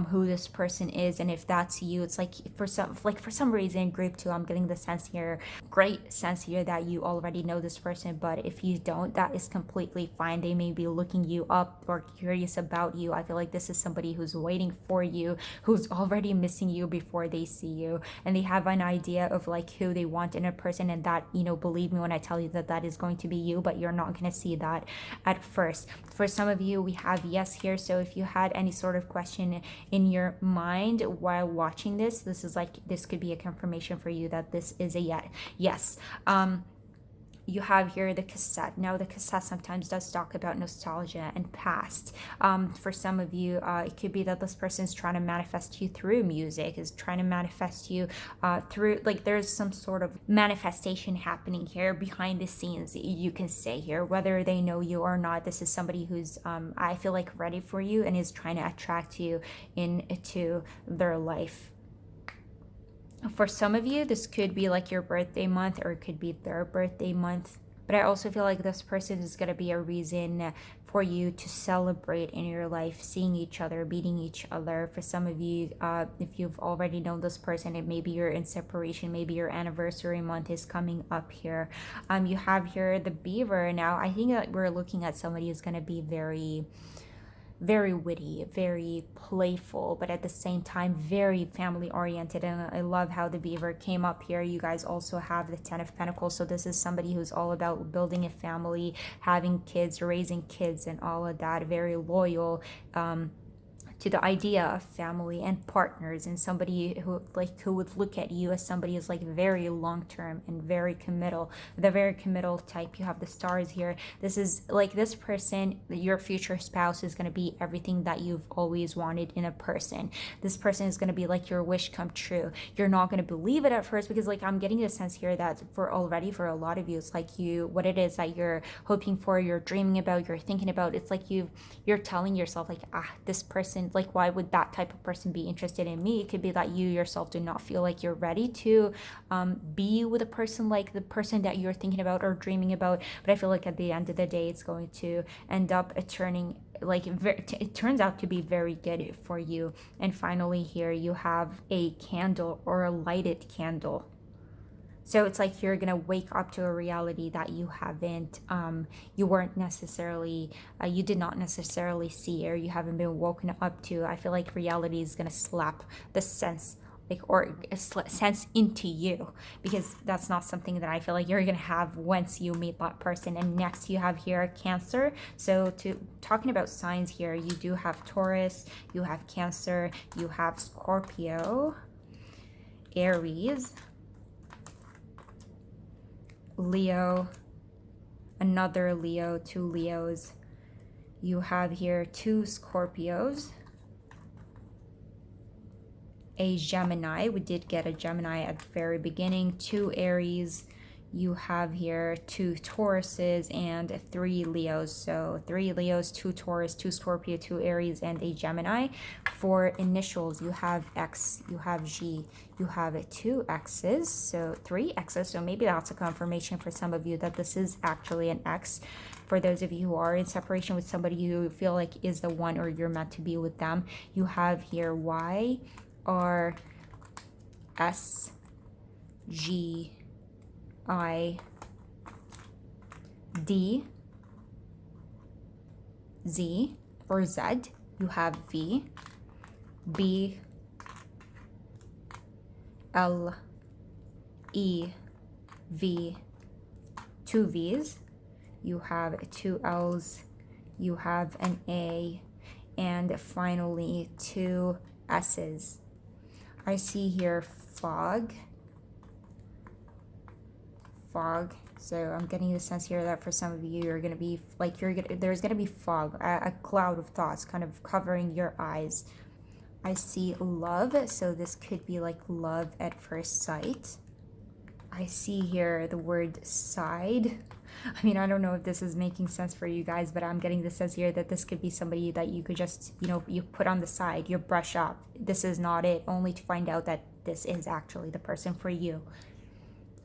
A: who this person is. And if that's you, it's like for some reason, group 2, I'm getting the sense here, great sense here, that you already know this person. But if you don't, that is completely fine. They may be looking you up or curious about you. I feel like this is somebody who's waiting for you, who's already missing you before they see you, and they have an idea of like who they want in a person. And that, you know, believe me when I tell you that that is going to be you, but you're not going to see that at first. For some of you, we have yes here. So if you had any sort of question in your mind while watching this, this is like, this could be a confirmation for you that this is a yes. You have here the cassette. Now, the cassette sometimes does talk about nostalgia and past. For some of you, it could be that this person is trying to manifest you through music, is trying to manifest you through, like, there's some sort of manifestation happening here behind the scenes, you can say here, whether they know you or not. This is somebody who's, I feel like, ready for you and is trying to attract you into their life. For some of you, this could be like your birthday month, or it could be their birthday month. But I also feel like this person is going to be a reason for you to celebrate in your life, seeing each other, meeting each other. For some of you, if you've already known this person, and maybe you're in separation, maybe your anniversary month is coming up here. You have here the beaver. Now, I think that we're looking at somebody who's going to be very witty, very playful, but at the same time very family oriented. And I love how the beaver came up here. You guys also have the 10 of Pentacles, so this is somebody who's all about building a family, having kids, raising kids, and all of that. Very loyal to the idea of family and partners, and somebody who would look at you as somebody who's like very long term and very committal, the very committal type. You have the stars here. This is like, this person, your future spouse, is going to be everything that you've always wanted in a person. This person is going to be like your wish come true. You're not going to believe it at first, because like I'm getting a sense here that for a lot of you, it's like what it is that you're hoping for, you're dreaming about, you're thinking about. It's like you're telling yourself like, this person, like, why would that type of person be interested in me? It could be that you yourself do not feel like you're ready to be with a person like the person that you're thinking about or dreaming about. But I feel like at the end of the day, it's going to end up turning, like, it turns out to be very good for you. And finally here you have a candle, or a lighted candle. So it's like you're gonna wake up to a reality that you haven't, you weren't necessarily, you did not necessarily see, or you haven't been woken up to. I feel like reality is gonna slap the sense, like, or sense into you, because that's not something that I feel like you're gonna have once you meet that person. And next you have here Cancer. So talking about signs here, you do have Taurus, you have Cancer, you have Scorpio, Aries, Leo, another Leo, 2 Leos. You have here 2 Scorpios, a Gemini. We did get a Gemini at the very beginning. 2 Aries. You have here 2 Tauruses and 3 Leos. So 3 Leos, 2 Taurus, 2 Scorpio, 2 Aries, and a Gemini. For initials, you have X, you have G, you have 2 X's, so 3 X's. So maybe that's a confirmation for some of you that this is actually an X. For those of you who are in separation with somebody you feel like is the one, or you're meant to be with them, you have here Y, R, S, G, I, D, Z, or Z. You have V, B L E V, two V's, you have two L's, you have an A, and finally two S's. I see here fog. So I'm getting the sense here that for some of you, you're gonna be like there's gonna be fog, a cloud of thoughts kind of covering your eyes. I see love, so this could be like love at first sight. I see here the word side. I mean, I don't know if this is making sense for you guys, but I'm getting the sense here that this could be somebody that you could just, you put on the side, you brush off. This is not it, only to find out that this is actually the person for you.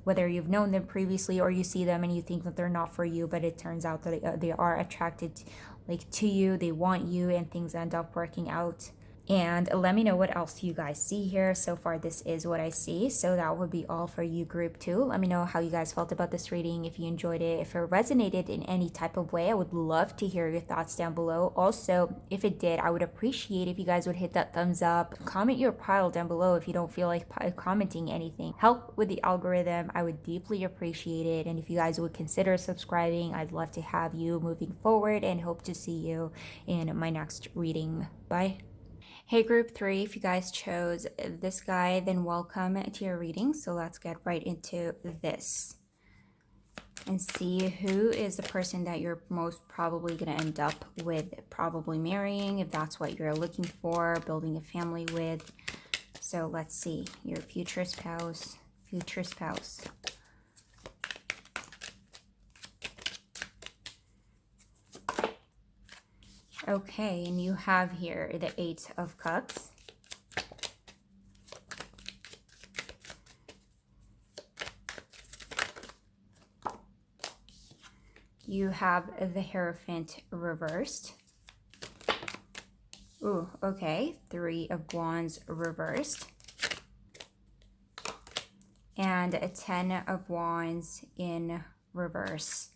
A: Whether you've known them previously or you see them and you think that they're not for you, but it turns out that they are attracted like to you, they want you, and things end up working out. And let me know what else you guys see here. So far, this is what I see. So that would be all for you, group 2. Let me know how you guys felt about this reading, if you enjoyed it, if it resonated in any type of way. I would love to hear your thoughts down below. Also, if it did, I would appreciate if you guys would hit that thumbs up. Comment your pile down below if you don't feel like commenting anything. Help with the algorithm. I would deeply appreciate it. And if you guys would consider subscribing, I'd love to have you moving forward, and hope to see you in my next reading. Bye. Hey group 3, if you guys chose this guy, then welcome to your reading. So let's get right into this and see who is the person that you're most probably going to end up with, probably marrying, if that's what you're looking for, building a family with. So let's see, your future spouse, future spouse. Okay, and you have here the 8 of Cups. You have the Hierophant reversed. Ooh, okay. 3 of Wands reversed. And a 10 of Wands in reverse.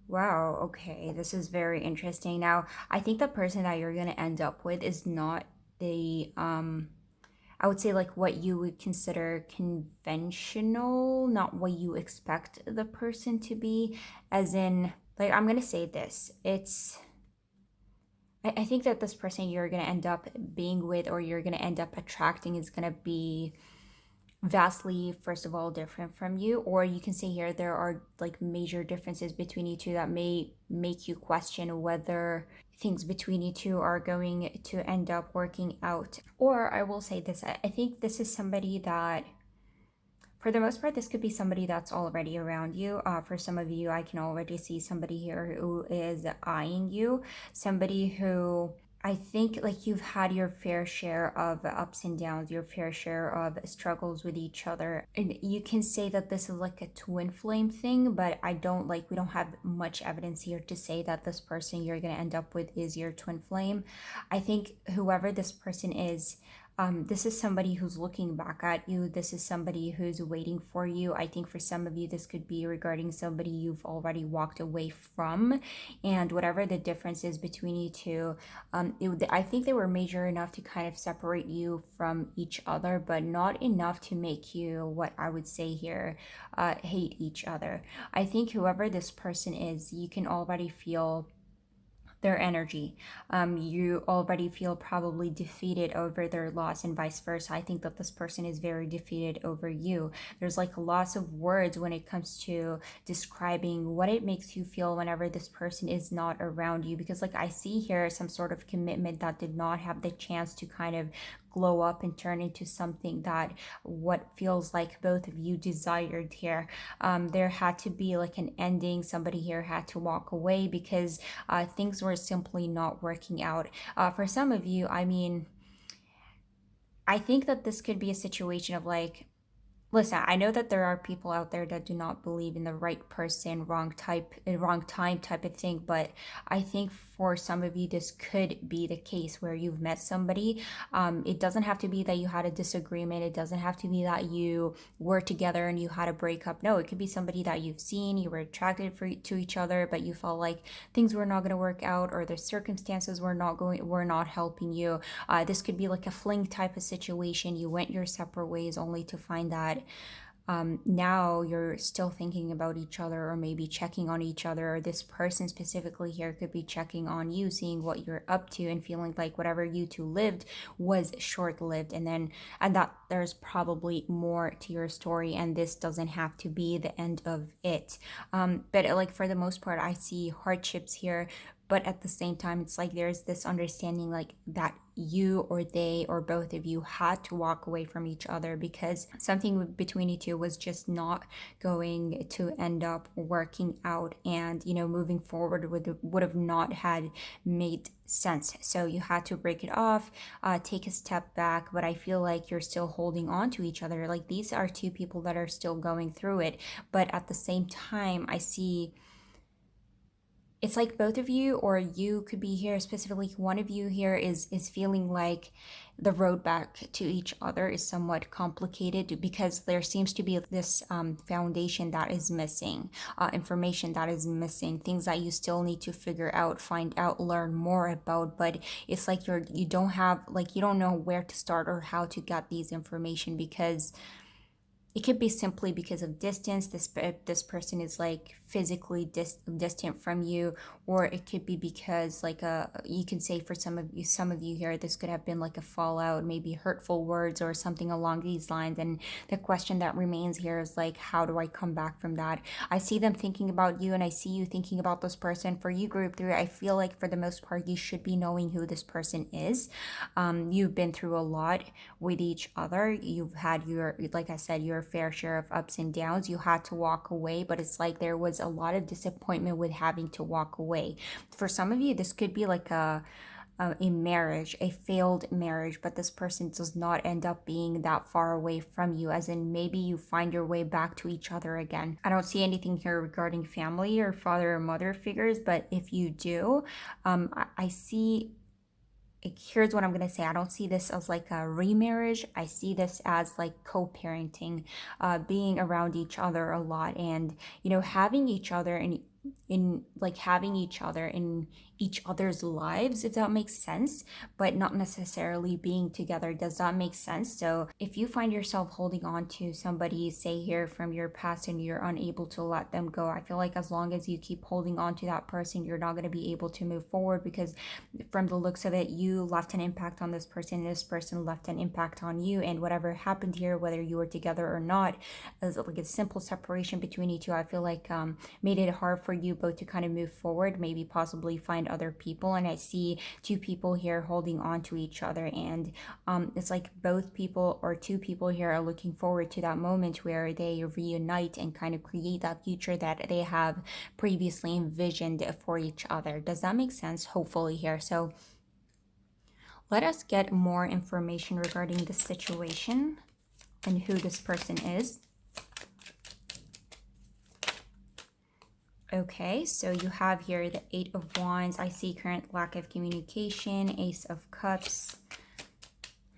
A: Wow, okay, this is very interesting. Now, I think the person that you're going to end up with is not the, I would say like what you would consider conventional, not what you expect the person to be, as in, like, I'm going to say this. I think that this person you're going to end up being with, or you're going to end up attracting, is going to be vastly, first of all, different from you. Or you can say here there are like major differences between you two that may make you question whether things between you two are going to end up working out. Or I will say this, I think this is somebody that, for the most part, this could be somebody that's already around you. For some of you, I can already see somebody here who is eyeing you, somebody who, I think, like, you've had your fair share of ups and downs, your fair share of struggles with each other. And you can say that this is like a twin flame thing, but we don't have much evidence here to say that this person you're going to end up with is your twin flame. I think whoever this person is, this is somebody who's looking back at you. This is somebody who's waiting for you. I think for some of you, this could be regarding somebody you've already walked away from. And whatever the difference is between you two, I think they were major enough to kind of separate you from each other, but not enough to make you, what I would say here, hate each other. I think whoever this person is, you can already feel their energy. You already feel probably defeated over their loss, and vice versa. I think that this person is very defeated over you. There's like a loss of words when it comes to describing what it makes you feel whenever this person is not around you, because like I see here some sort of commitment that did not have the chance to kind of glow up and turn into something that what feels like both of you desired here. There had to be like an ending. Somebody here had to walk away because things were simply not working out. For some of you, I mean, I think that this could be a situation of like, listen, I know that there are people out there that do not believe in the right person, wrong time type of thing, but I think for some of you, this could be the case where you've met somebody. It doesn't have to be that you had a disagreement. It doesn't have to be that you were together and you had a breakup. No, it could be somebody that you've seen, you were attracted to each other, but you felt like things were not going to work out, or the circumstances were not helping you. This could be like a fling type of situation. You went your separate ways only to find that now you're still thinking about each other, or maybe checking on each other, or this person specifically here could be checking on you, seeing what you're up to, and feeling like whatever you two lived was short-lived, and that there's probably more to your story, and this doesn't have to be the end of it. But like for the most part, I see hardships here, but at the same time, it's like there's this understanding like that you or they or both of you had to walk away from each other because something between you two was just not going to end up working out, and moving forward would have not had made sense. So you had to break it off, take a step back. But I feel like you're still holding on to each other. Like these are two people that are still going through it, but at the same time, I see it's like both of you, or you could be here specifically, one of you here is feeling like the road back to each other is somewhat complicated because there seems to be this foundation that is missing, information that is missing, things that you still need to figure out, find out, learn more about. But it's like you don't have, like, you don't know where to start or how to get these information, because it could be simply because of distance. This person is like physically distant from you, or it could be because like you can say for some of you here, this could have been like a fallout, maybe hurtful words or something along these lines. And the question that remains here is like, how do I come back from that? I see them thinking about you, and I see you thinking about this person. For you, group 3, I feel like for the most part you should be knowing who this person is. You've been through a lot with each other. You've had like I said, your fair share of ups and downs. You had to walk away, but it's like there was a lot of disappointment with having to walk away. For some of you, this could be like a marriage, a failed marriage, but this person does not end up being that far away from you, as in maybe you find your way back to each other again. I don't see anything here regarding family or father or mother figures, but if you do, I see, here's what I'm going to say. I don't see this as like a remarriage. I see this as like co-parenting, being around each other a lot, and having each other in like having each other in each other's lives, if that makes sense, but not necessarily being together. Does that make sense? So if you find yourself holding on to somebody, say here, from your past, and you're unable to let them go, I feel like as long as you keep holding on to that person, you're not going to be able to move forward, because from the looks of it, you left an impact on this person, and this person left an impact on you, and whatever happened here, whether you were together or not, as like a simple separation between you two, I feel like made it hard for you both to kind of move forward, maybe possibly find other people. And I see two people here holding on to each other, and it's like both people or two people here are looking forward to that moment where they reunite and kind of create that future that they have previously envisioned for each other. Does that make sense? Hopefully here. So let us get more information regarding the situation and who this person is. Okay, so you have here the 8 of Wands. I see current lack of communication, Ace of Cups.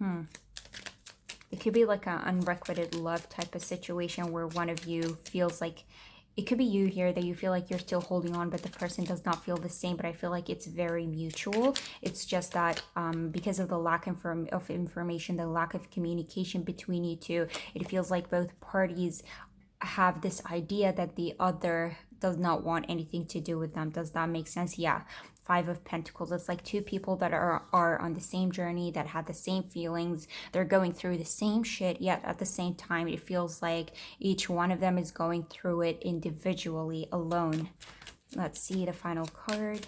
A: It could be like an unrequited love type of situation where one of you feels like, it could be you here, that you feel like you're still holding on, but the person does not feel the same. But I feel like it's very mutual. It's just that because of the lack of information, the lack of communication between you two, it feels like both parties have this idea that the other does not want anything to do with them. Does that make sense? Yeah. 5 of Pentacles. It's like two people that are on the same journey, that have the same feelings. They're going through the same shit, yet at the same time, it feels like each one of them is going through it individually, alone. Let's see the final card.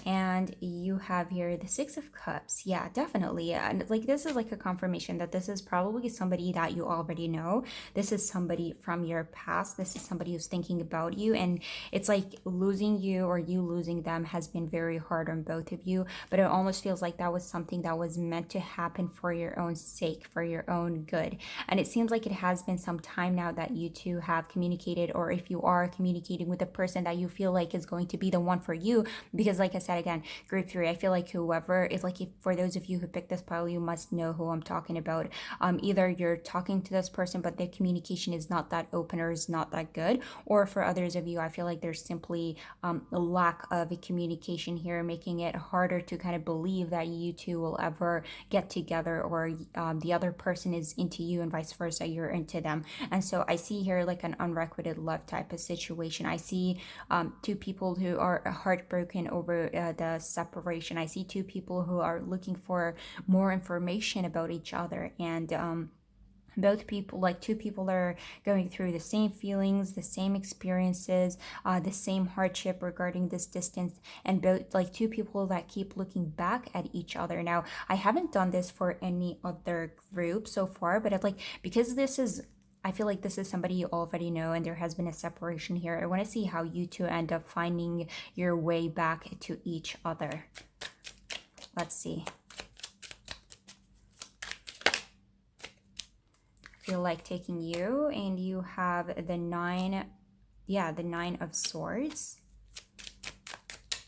A: And you have here the Six of Cups. Yeah, definitely. And like this is like a confirmation that this is probably somebody that you already know. This is somebody from your past. This is somebody who's thinking about you. And it's like losing you or you losing them has been very hard on both of you. But it almost feels like that was something that was meant to happen for your own sake, for your own good. And it seems like it has been some time now that you two have communicated, or if you are communicating with a person that you feel like is going to be the one for you, because like I said again, group 3, I feel like whoever is like, if, for those of you who picked this pile, you must know who I'm talking about. Either you're talking to this person but their communication is not that open or is not that good, or for others of you, I feel like there's simply a lack of a communication here, making it harder to kind of believe that you two will ever get together, or the other person is into you and vice versa, you're into them. And so I see here like an unrequited love type of situation. I see two people who are heartbroken over the separation. I see two people who are looking for more information about each other, and both people, like two people, are going through the same feelings, the same experiences, the same hardship regarding this distance, and both like two people that keep looking back at each other. Now I haven't done this for any other group so far, but it's like, because this is, I feel like this is somebody you already know and there has been a separation here, I want to see how you two end up finding your way back to each other. Let's see. Feel like taking you, and you have the 9, yeah, the 9 of Swords.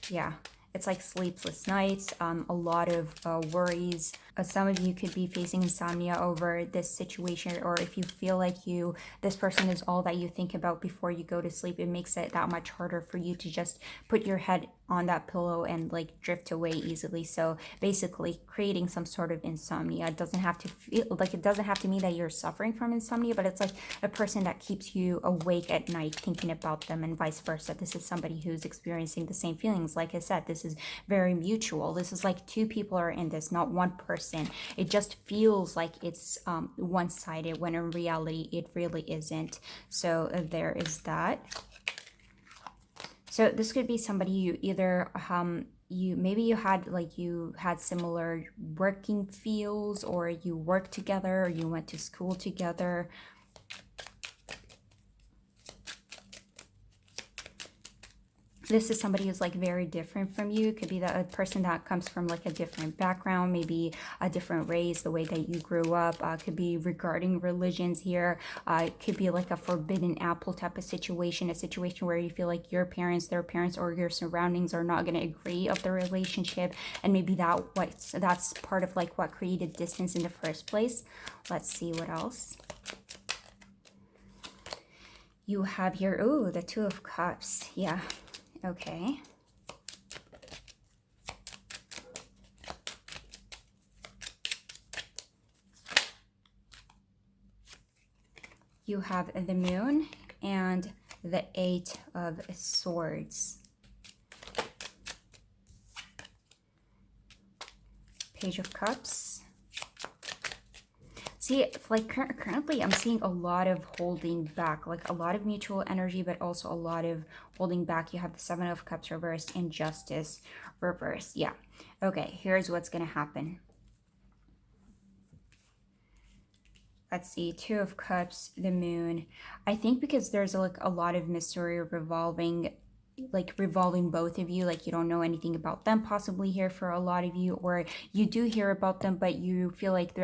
A: Yeah, it's like sleepless nights, a lot of worries. Some of you could be facing insomnia over this situation, or if you feel like this person is all that you think about before you go to sleep, it makes it that much harder for you to just put your head on that pillow and like drift away easily. So basically creating some sort of insomnia. It doesn't have to feel like, it doesn't have to mean that you're suffering from insomnia, but it's like a person that keeps you awake at night thinking about them, and vice versa. This is somebody who's experiencing the same feelings. Like I said, this is very mutual. This is like two people are in this, not one person. It just feels like it's one-sided, when in reality it really isn't. So there is that. So this could be somebody you either maybe you had similar working fields, or you worked together, or you went to school together. This is somebody who's like very different from you. It could be a person that comes from like a different background, maybe a different race, the way that you grew up. Could be regarding religions here. It could be like a forbidden apple type of situation, a situation where you feel like your parents, their parents, or your surroundings are not going to agree of the relationship, and maybe that's part of like what created distance in the first place. Let's see what else. You have here, oh, the Two of Cups. Yeah. Okay. You have the Moon and the 8 of Swords. Page of Cups. See, like currently I'm seeing a lot of holding back, like a lot of mutual energy, but also a lot of holding back. You have the 7 of Cups reversed and Justice reversed. Yeah. Okay, here's what's going to happen. Let's see, 2 of Cups, the Moon. I think because there's like a lot of mystery revolving both of you, like you don't know anything about them possibly here for a lot of you, or you do hear about them but you feel like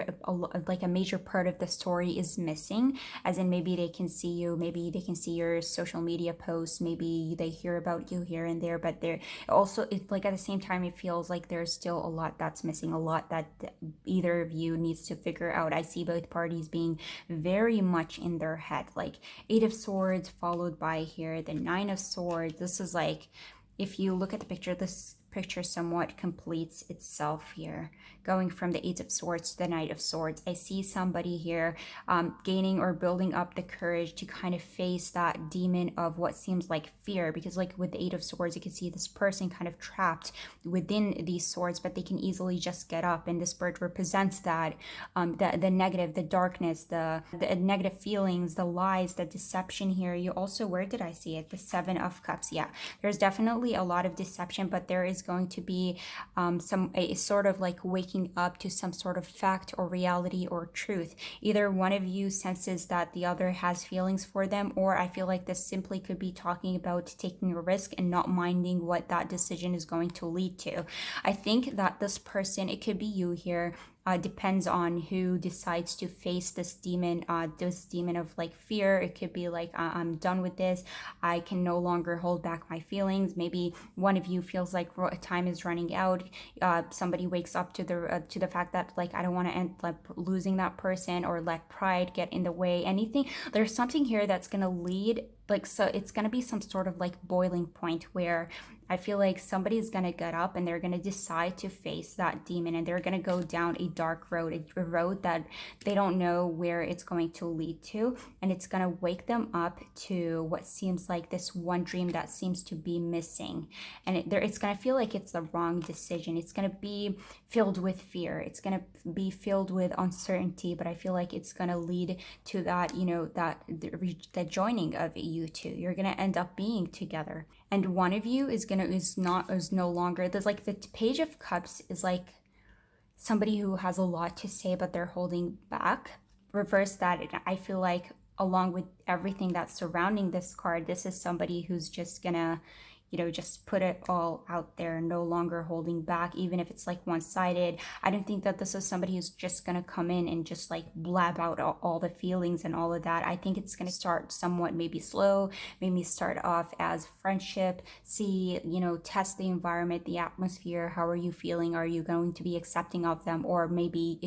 A: like a major part of the story is missing, as in maybe they can see you, maybe they can see your social media posts, maybe they hear about you here and there, but they're also, it's like at the same time it feels like there's still a lot that's missing, a lot that either of you needs to figure out. I see both parties being very much in their head, like 8 of Swords followed by here the 9 of Swords. This is like, if you look at the picture, this picture somewhat completes itself here, going from the 8 of Swords to the Knight of Swords. I see somebody here gaining or building up the courage to kind of face that demon of what seems like fear, because like with the 8 of Swords you can see this person kind of trapped within these swords, but they can easily just get up, and this bird represents that the negative, the darkness, the negative feelings, the lies, the deception here. You also, where did I see it? The 7 of Cups. Yeah, there's definitely a lot of deception, but there is going to be a sort of like waking up to some sort of fact or reality or truth. Either one of you senses that the other has feelings for them, or I feel like this simply could be talking about taking a risk and not minding what that decision is going to lead to. I think that this person, it could be you here, depends on who decides to face this demon of like fear. It could be like, I'm done with this. I can no longer hold back my feelings. Maybe one of you feels like time is running out. Somebody wakes up to the fact that like I don't want to end like losing that person, or let pride get in the way. Anything. There's something here that's gonna lead, like, so it's gonna be some sort of like boiling point where I feel like somebody's gonna get up and they're gonna decide to face that demon, and they're gonna go down a dark road, a road that they don't know where it's going to lead to, and it's gonna wake them up to what seems like this one dream that seems to be missing, and it's gonna feel like it's the wrong decision. It's gonna be filled with fear. It's gonna be filled with uncertainty, but I feel like it's gonna lead to that, the joining of you two. You're gonna end up being together, and one of you is no longer, there's like the Page of Cups is like somebody who has a lot to say but they're holding back. Reverse that, I feel like along with everything that's surrounding this card, this is somebody who's just gonna just put it all out there, no longer holding back, even if it's like one-sided. I don't think that this is somebody who's just gonna come in and just like blab out all the feelings and all of that. I think it's gonna start somewhat maybe slow, maybe start off as friendship, see, test the environment, the atmosphere. How are you feeling? Are you going to be accepting of them? Or maybe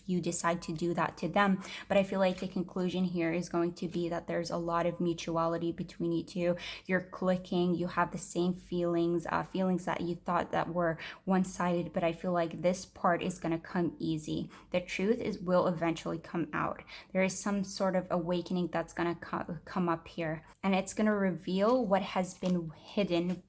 A: you decide to do that to them. But I feel like the conclusion here is going to be that there's a lot of mutuality between you two. You're clicking, you have the same feelings that you thought that were one-sided, but I feel like this part is going to come easy. The truth will eventually come out. There is some sort of awakening that's going to come up here, and it's going to reveal what has been hidden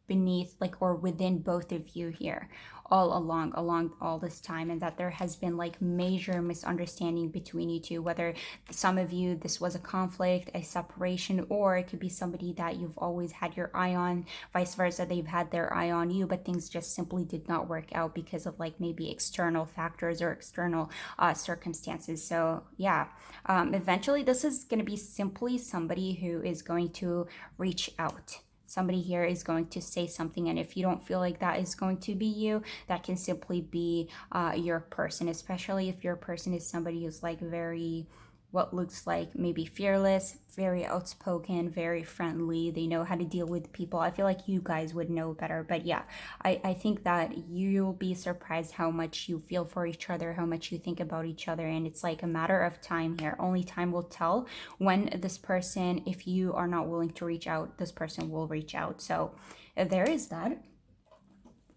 A: beneath, like, or within both of you here all along all this time, and that there has been like major misunderstanding between you two. Whether some of you, this was a conflict, a separation, or it could be somebody that you've always had your eye on, vice versa, they've had their eye on you, but things just simply did not work out because of like maybe external factors or external circumstances. So yeah, eventually this is going to be simply somebody who is going to reach out. Somebody here is going to say something, and if you don't feel like that is going to be you, that can simply be your person, especially if your person is somebody who's like very, what looks like maybe fearless, very outspoken, very friendly. They know how to deal with people. I feel like you guys would know better. But yeah, I think that you'll be surprised how much you feel for each other, how much you think about each other. And it's like a matter of time here. Only time will tell when this person, if you are not willing to reach out, this person will reach out. So there is that.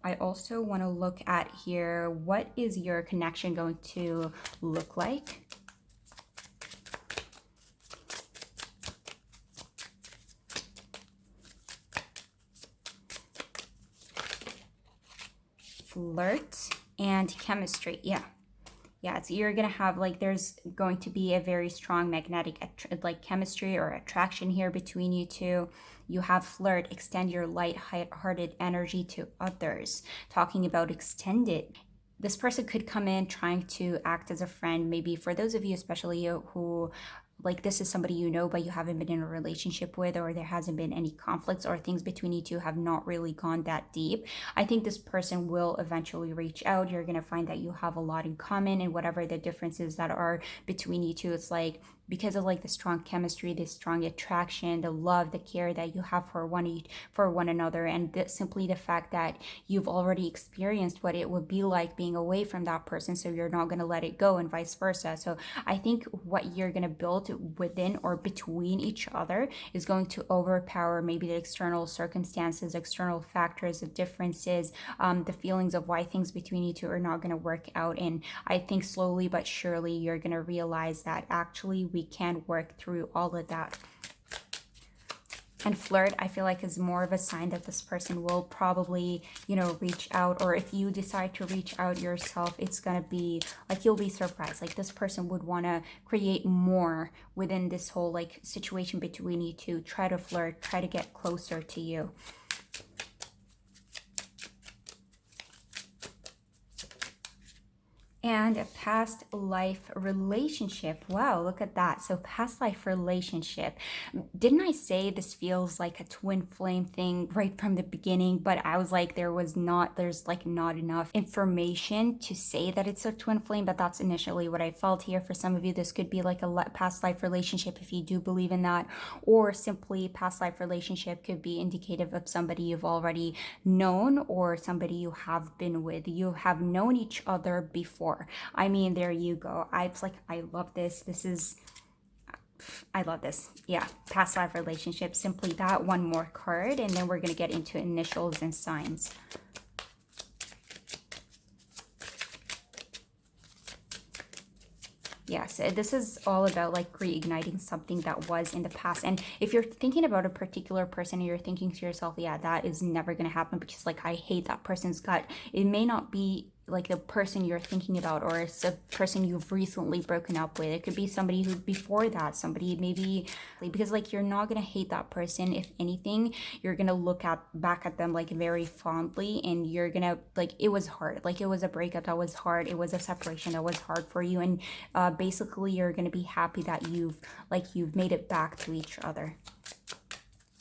A: I also want to look at here, what is your connection going to look like? Flirt and chemistry. Yeah, it's, you're gonna have like, there's going to be a very strong magnetic like chemistry or attraction here between you two. You have flirt, extend your light-hearted energy to others, talking about extended. This person could come in trying to act as a friend, maybe for those of you especially who like, this is somebody you know but you haven't been in a relationship with, or there hasn't been any conflicts, or things between you two have not really gone that deep. I think this person will eventually reach out. You're going to find that you have a lot in common, and whatever the differences that are between you two, it's like because of like the strong chemistry, the strong attraction, the love, the care that you have for one another, and simply the fact that you've already experienced what it would be like being away from that person, so you're not going to let it go, and vice versa. So I think what you're going to build within or between each other is going to overpower maybe the external circumstances, external factors, the differences, the feelings of why things between you two are not going to work out. And I think slowly but surely you're going to realize that actually we can work through all of that. And flirt, I feel like, is more of a sign that this person will probably, reach out. Or if you decide to reach out yourself, it's going to be like, you'll be surprised. Like, this person would want to create more within this whole like situation between you two. Try to flirt, try to get closer to you. And a past life relationship. Wow, look at that. So, past life relationship. Didn't I say this feels like a twin flame thing right from the beginning? But I was like, there's like not enough information to say that it's a twin flame. But that's initially what I felt here. For some of you, this could be like a past life relationship if you do believe in that, or simply past life relationship could be indicative of somebody you've already known or somebody you have been with. You have known each other before. I mean, there you go. I love this. I love this. Yeah, past life relationship. Simply that. One more card, and then we're going to get into initials and signs. Yes, this is all about like reigniting something that was in the past. And if you're thinking about a particular person and you're thinking to yourself, yeah, that is never going to happen because like I hate that person's gut, it may not be like the person you're thinking about, or it's a person you've recently broken up with. It could be somebody who before that, somebody maybe, because like you're not gonna hate that person. If anything, you're gonna look at back at them like very fondly, and you're gonna like it was hard, like it was a breakup that was hard, it was a separation that was hard for you, and basically you're gonna be happy that you've made it back to each other,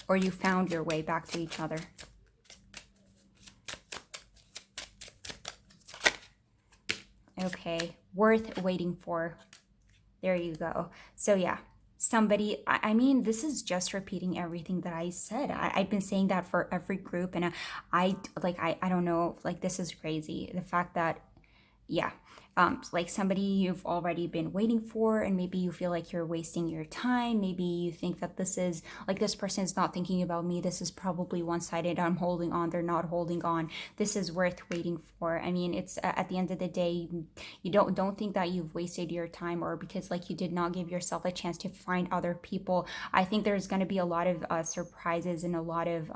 A: or you found your way back to each other. Okay, worth waiting for. There you go. So yeah, somebody, I mean, this is just repeating everything that I said. I've been saying that for every group, and I don't know, like this is crazy. The fact that, yeah, like somebody you've already been waiting for, and maybe you feel like you're wasting your time. Maybe you think that this is like this person is not thinking about me. This is probably one-sided. I'm holding on, they're not holding on. This is worth waiting for. I mean, it's at the end of the day, you don't think that you've wasted your time, or because like you did not give yourself a chance to find other people. I think there's going to be a lot of surprises and a lot of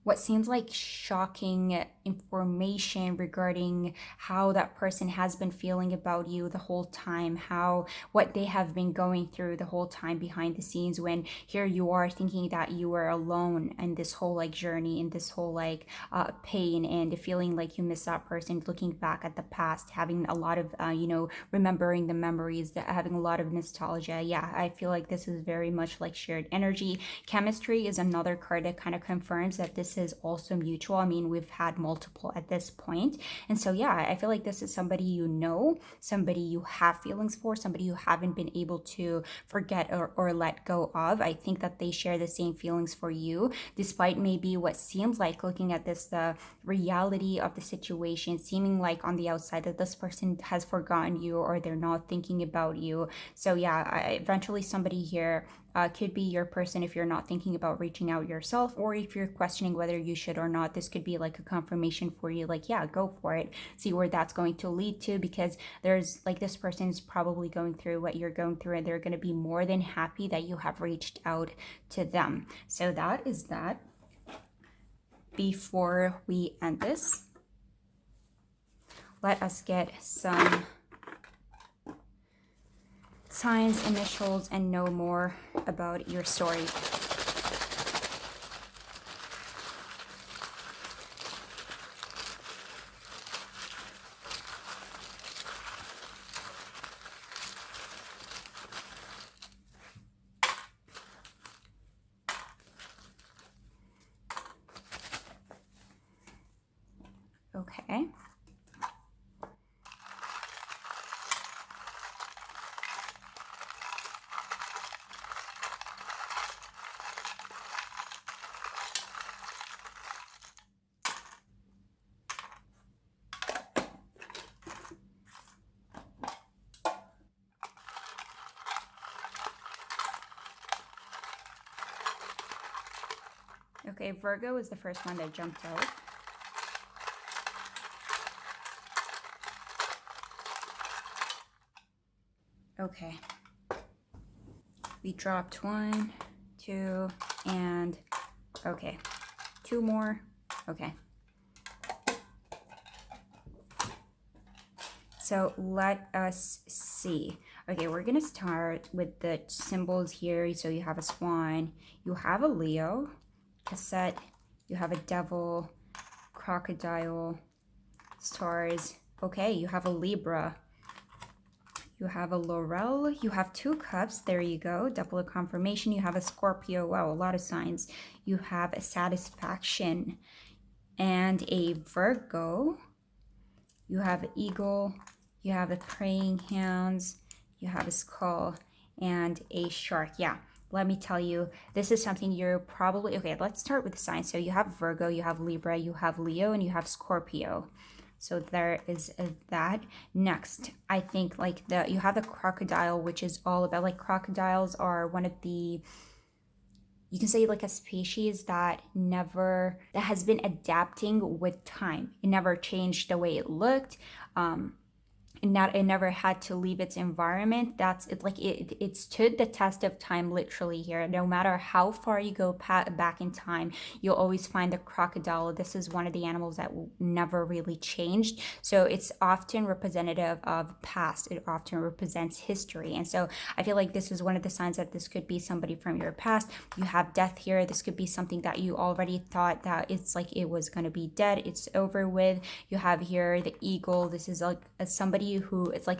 A: what seems like shocking information regarding how that person has been feeling about you the whole time, how what they have been going through the whole time behind the scenes, when here you are thinking that you were alone in this whole like journey, in this whole like pain, and feeling like you miss that person, looking back at the past, having a lot of remembering the memories, that having a lot of nostalgia. Yeah, I feel like this is very much like shared energy. Chemistry is another card that kind of confirms that this is also mutual. I mean, we've had multiple at this point, and so yeah, I feel like this is somebody you know, somebody you have feelings for, somebody you haven't been able to forget or let go of. I think that they share the same feelings for you, despite maybe what seems like, looking at this, the reality of the situation seeming like on the outside that this person has forgotten you or they're not thinking about you. So yeah, eventually somebody here could be your person if you're not thinking about reaching out yourself, or if you're questioning whether you should or not. This could be like a confirmation for you, like, yeah, go for it, see where that's going to lead to, because there's like this person is probably going through what you're going through, and they're going to be more than happy that you have reached out to them. So that is that. Before we end this, let us get some signs, initials, and know more about your story. Okay. Okay, Virgo is the first one that jumped out. Okay. We dropped 1, 2, and okay. 2 more. Okay. So let us see. Okay, we're gonna start with the symbols here. So you have a swan, you have a Leo, cassette, you have a devil, crocodile, stars. Okay, you have a Libra, You have a Laurel. You have 2 cups. There you go. Double confirmation. You have a Scorpio. Wow, a lot of signs. You have a Satisfaction and a Virgo. You have an Eagle. You have a Praying Hands. You have a Skull and a Shark. Yeah. Let me tell you, this is something you're probably, okay, let's start with the signs. So you have Virgo, you have Libra, you have Leo, and you have Scorpio. So there is that. Next, I think like you have the crocodile, which is all about, like, crocodiles are one of the, you can say, like, a species that has been adapting with time. It never changed the way it looked. It never had to leave its environment. That's it. Like, it stood the test of time, literally. Here, no matter how far you go back in time, you'll always find the crocodile. This is one of the animals that never really changed. So it's often representative of past. It often represents history. And so I feel like this is one of the signs that this could be somebody from your past. You have death here. This could be something that you already thought that it's like it was going to be dead, it's over with. You have here the eagle. This is like somebody who, it's like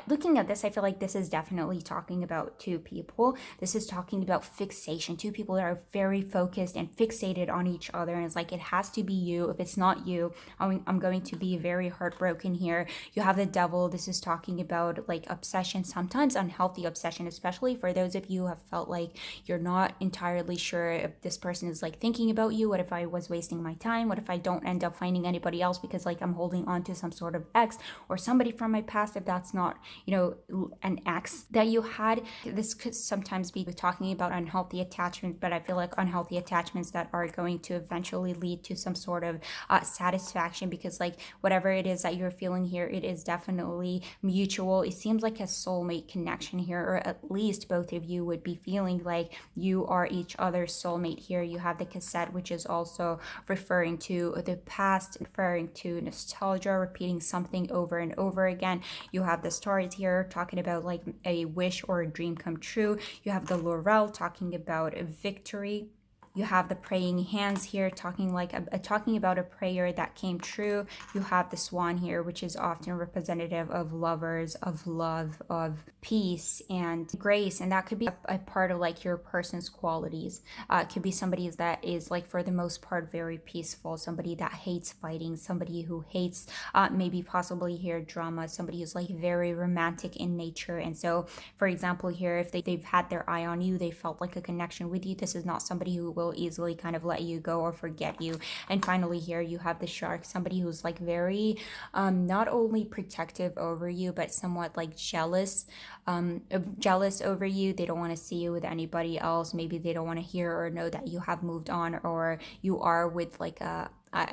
A: looking at this, I feel like this is definitely talking about 2 people. This is talking about fixation. 2 people that are very focused and fixated on each other, and it's like it has to be you. If it's not you, I'm going to be very heartbroken here. You have the devil. This is talking about like obsession, sometimes unhealthy obsession, especially for those of you who have felt like you're not entirely sure if this person is like thinking about you. What if I was wasting my time? What if I don't end up finding anybody else because like I'm holding on to some sort of ex or somebody from my past, if that's not, an ex that you had. This could sometimes be talking about unhealthy attachments, but I feel like unhealthy attachments that are going to eventually lead to some sort of satisfaction, because like whatever it is that you're feeling here, it is definitely mutual. It seems like a soulmate connection here, or at least both of you would be feeling like you are each other's soulmate here. You have the cassette, which is also referring to the past, referring to nostalgia, repeating something over and over again. You have the stars here talking about like a wish or a dream come true. You have the laurel talking about a victory. You have the praying hands here talking about a prayer that came true. You have the swan here, which is often representative of lovers, of love, of peace and grace, and that could be a part of like your person's qualities. It could be somebody that is like for the most part very peaceful, somebody that hates fighting, somebody who hates maybe possibly here drama, somebody who's like very romantic in nature. And so for example here, if they've had their eye on you, they felt like a connection with you, this is not somebody who will easily kind of let you go or forget you. And finally here you have the shark, somebody who's like very not only protective over you but somewhat like jealous over you. They don't want to see you with anybody else. Maybe they don't want to hear or know that you have moved on or you are with like a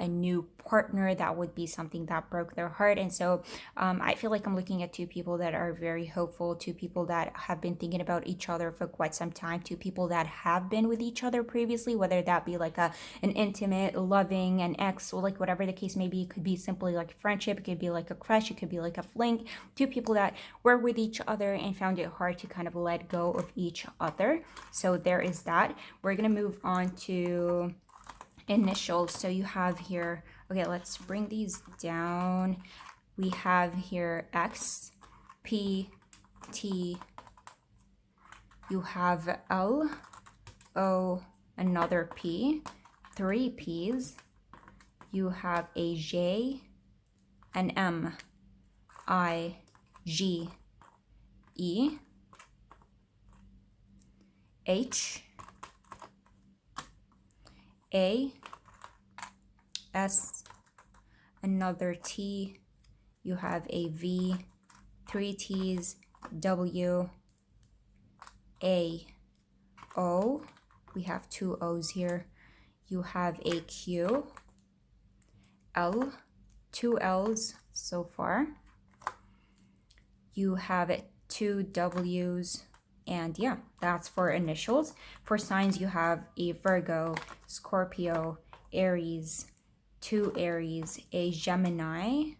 A: new partner. That would be something that broke their heart. And so I feel like I'm looking at 2 people that are very hopeful, 2 people that have been thinking about each other for quite some time, 2 people that have been with each other previously, whether that be like an intimate, loving, an ex, or like whatever the case may be. It could be simply like friendship, it could be like a crush, it could be like a fling. 2 people that were with each other and found it hard to kind of let go of each other. So there is that. We're gonna move on to initials. So you have here, okay, let's bring these down. We have here X, P, T. You have L, O, another P, 3 P's. You have a J, an M, I, G, E, H, A, S, another T. You have a V, 3 T's, W, A, O. We have 2 O's here. You have a Q, L, 2 L's so far. You have 2 W's. And yeah, that's for initials. For signs, you have a Virgo, Scorpio, Aries, 2 Aries, a Gemini.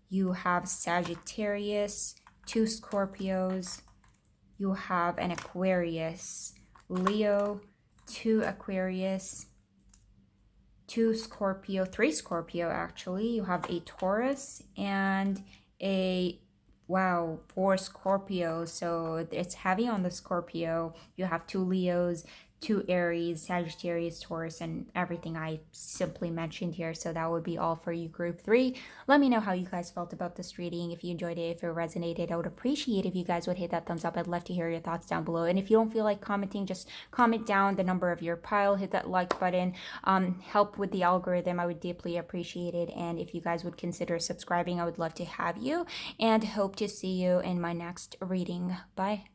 A: You have Sagittarius, 2 Scorpios. You have an Aquarius, Leo, 2 Aquarius, 2 Scorpio, 3 Scorpio actually. You have a Taurus and a Wow, for Scorpio. So it's heavy on the Scorpio. You have two Leos, two Aries, Sagittarius, Taurus, and everything I simply mentioned here. So that would be all for you, group three. Let me know how you guys felt about this reading. If you enjoyed it, if it resonated, I would appreciate if you guys would hit that thumbs up. I'd love to hear your thoughts down below. And if you don't feel like commenting, just comment down the number of your pile, hit that like button. Help with the algorithm. I would deeply appreciate it. And if you guys would consider subscribing, I would love to have you and hope to see you in my next reading. Bye.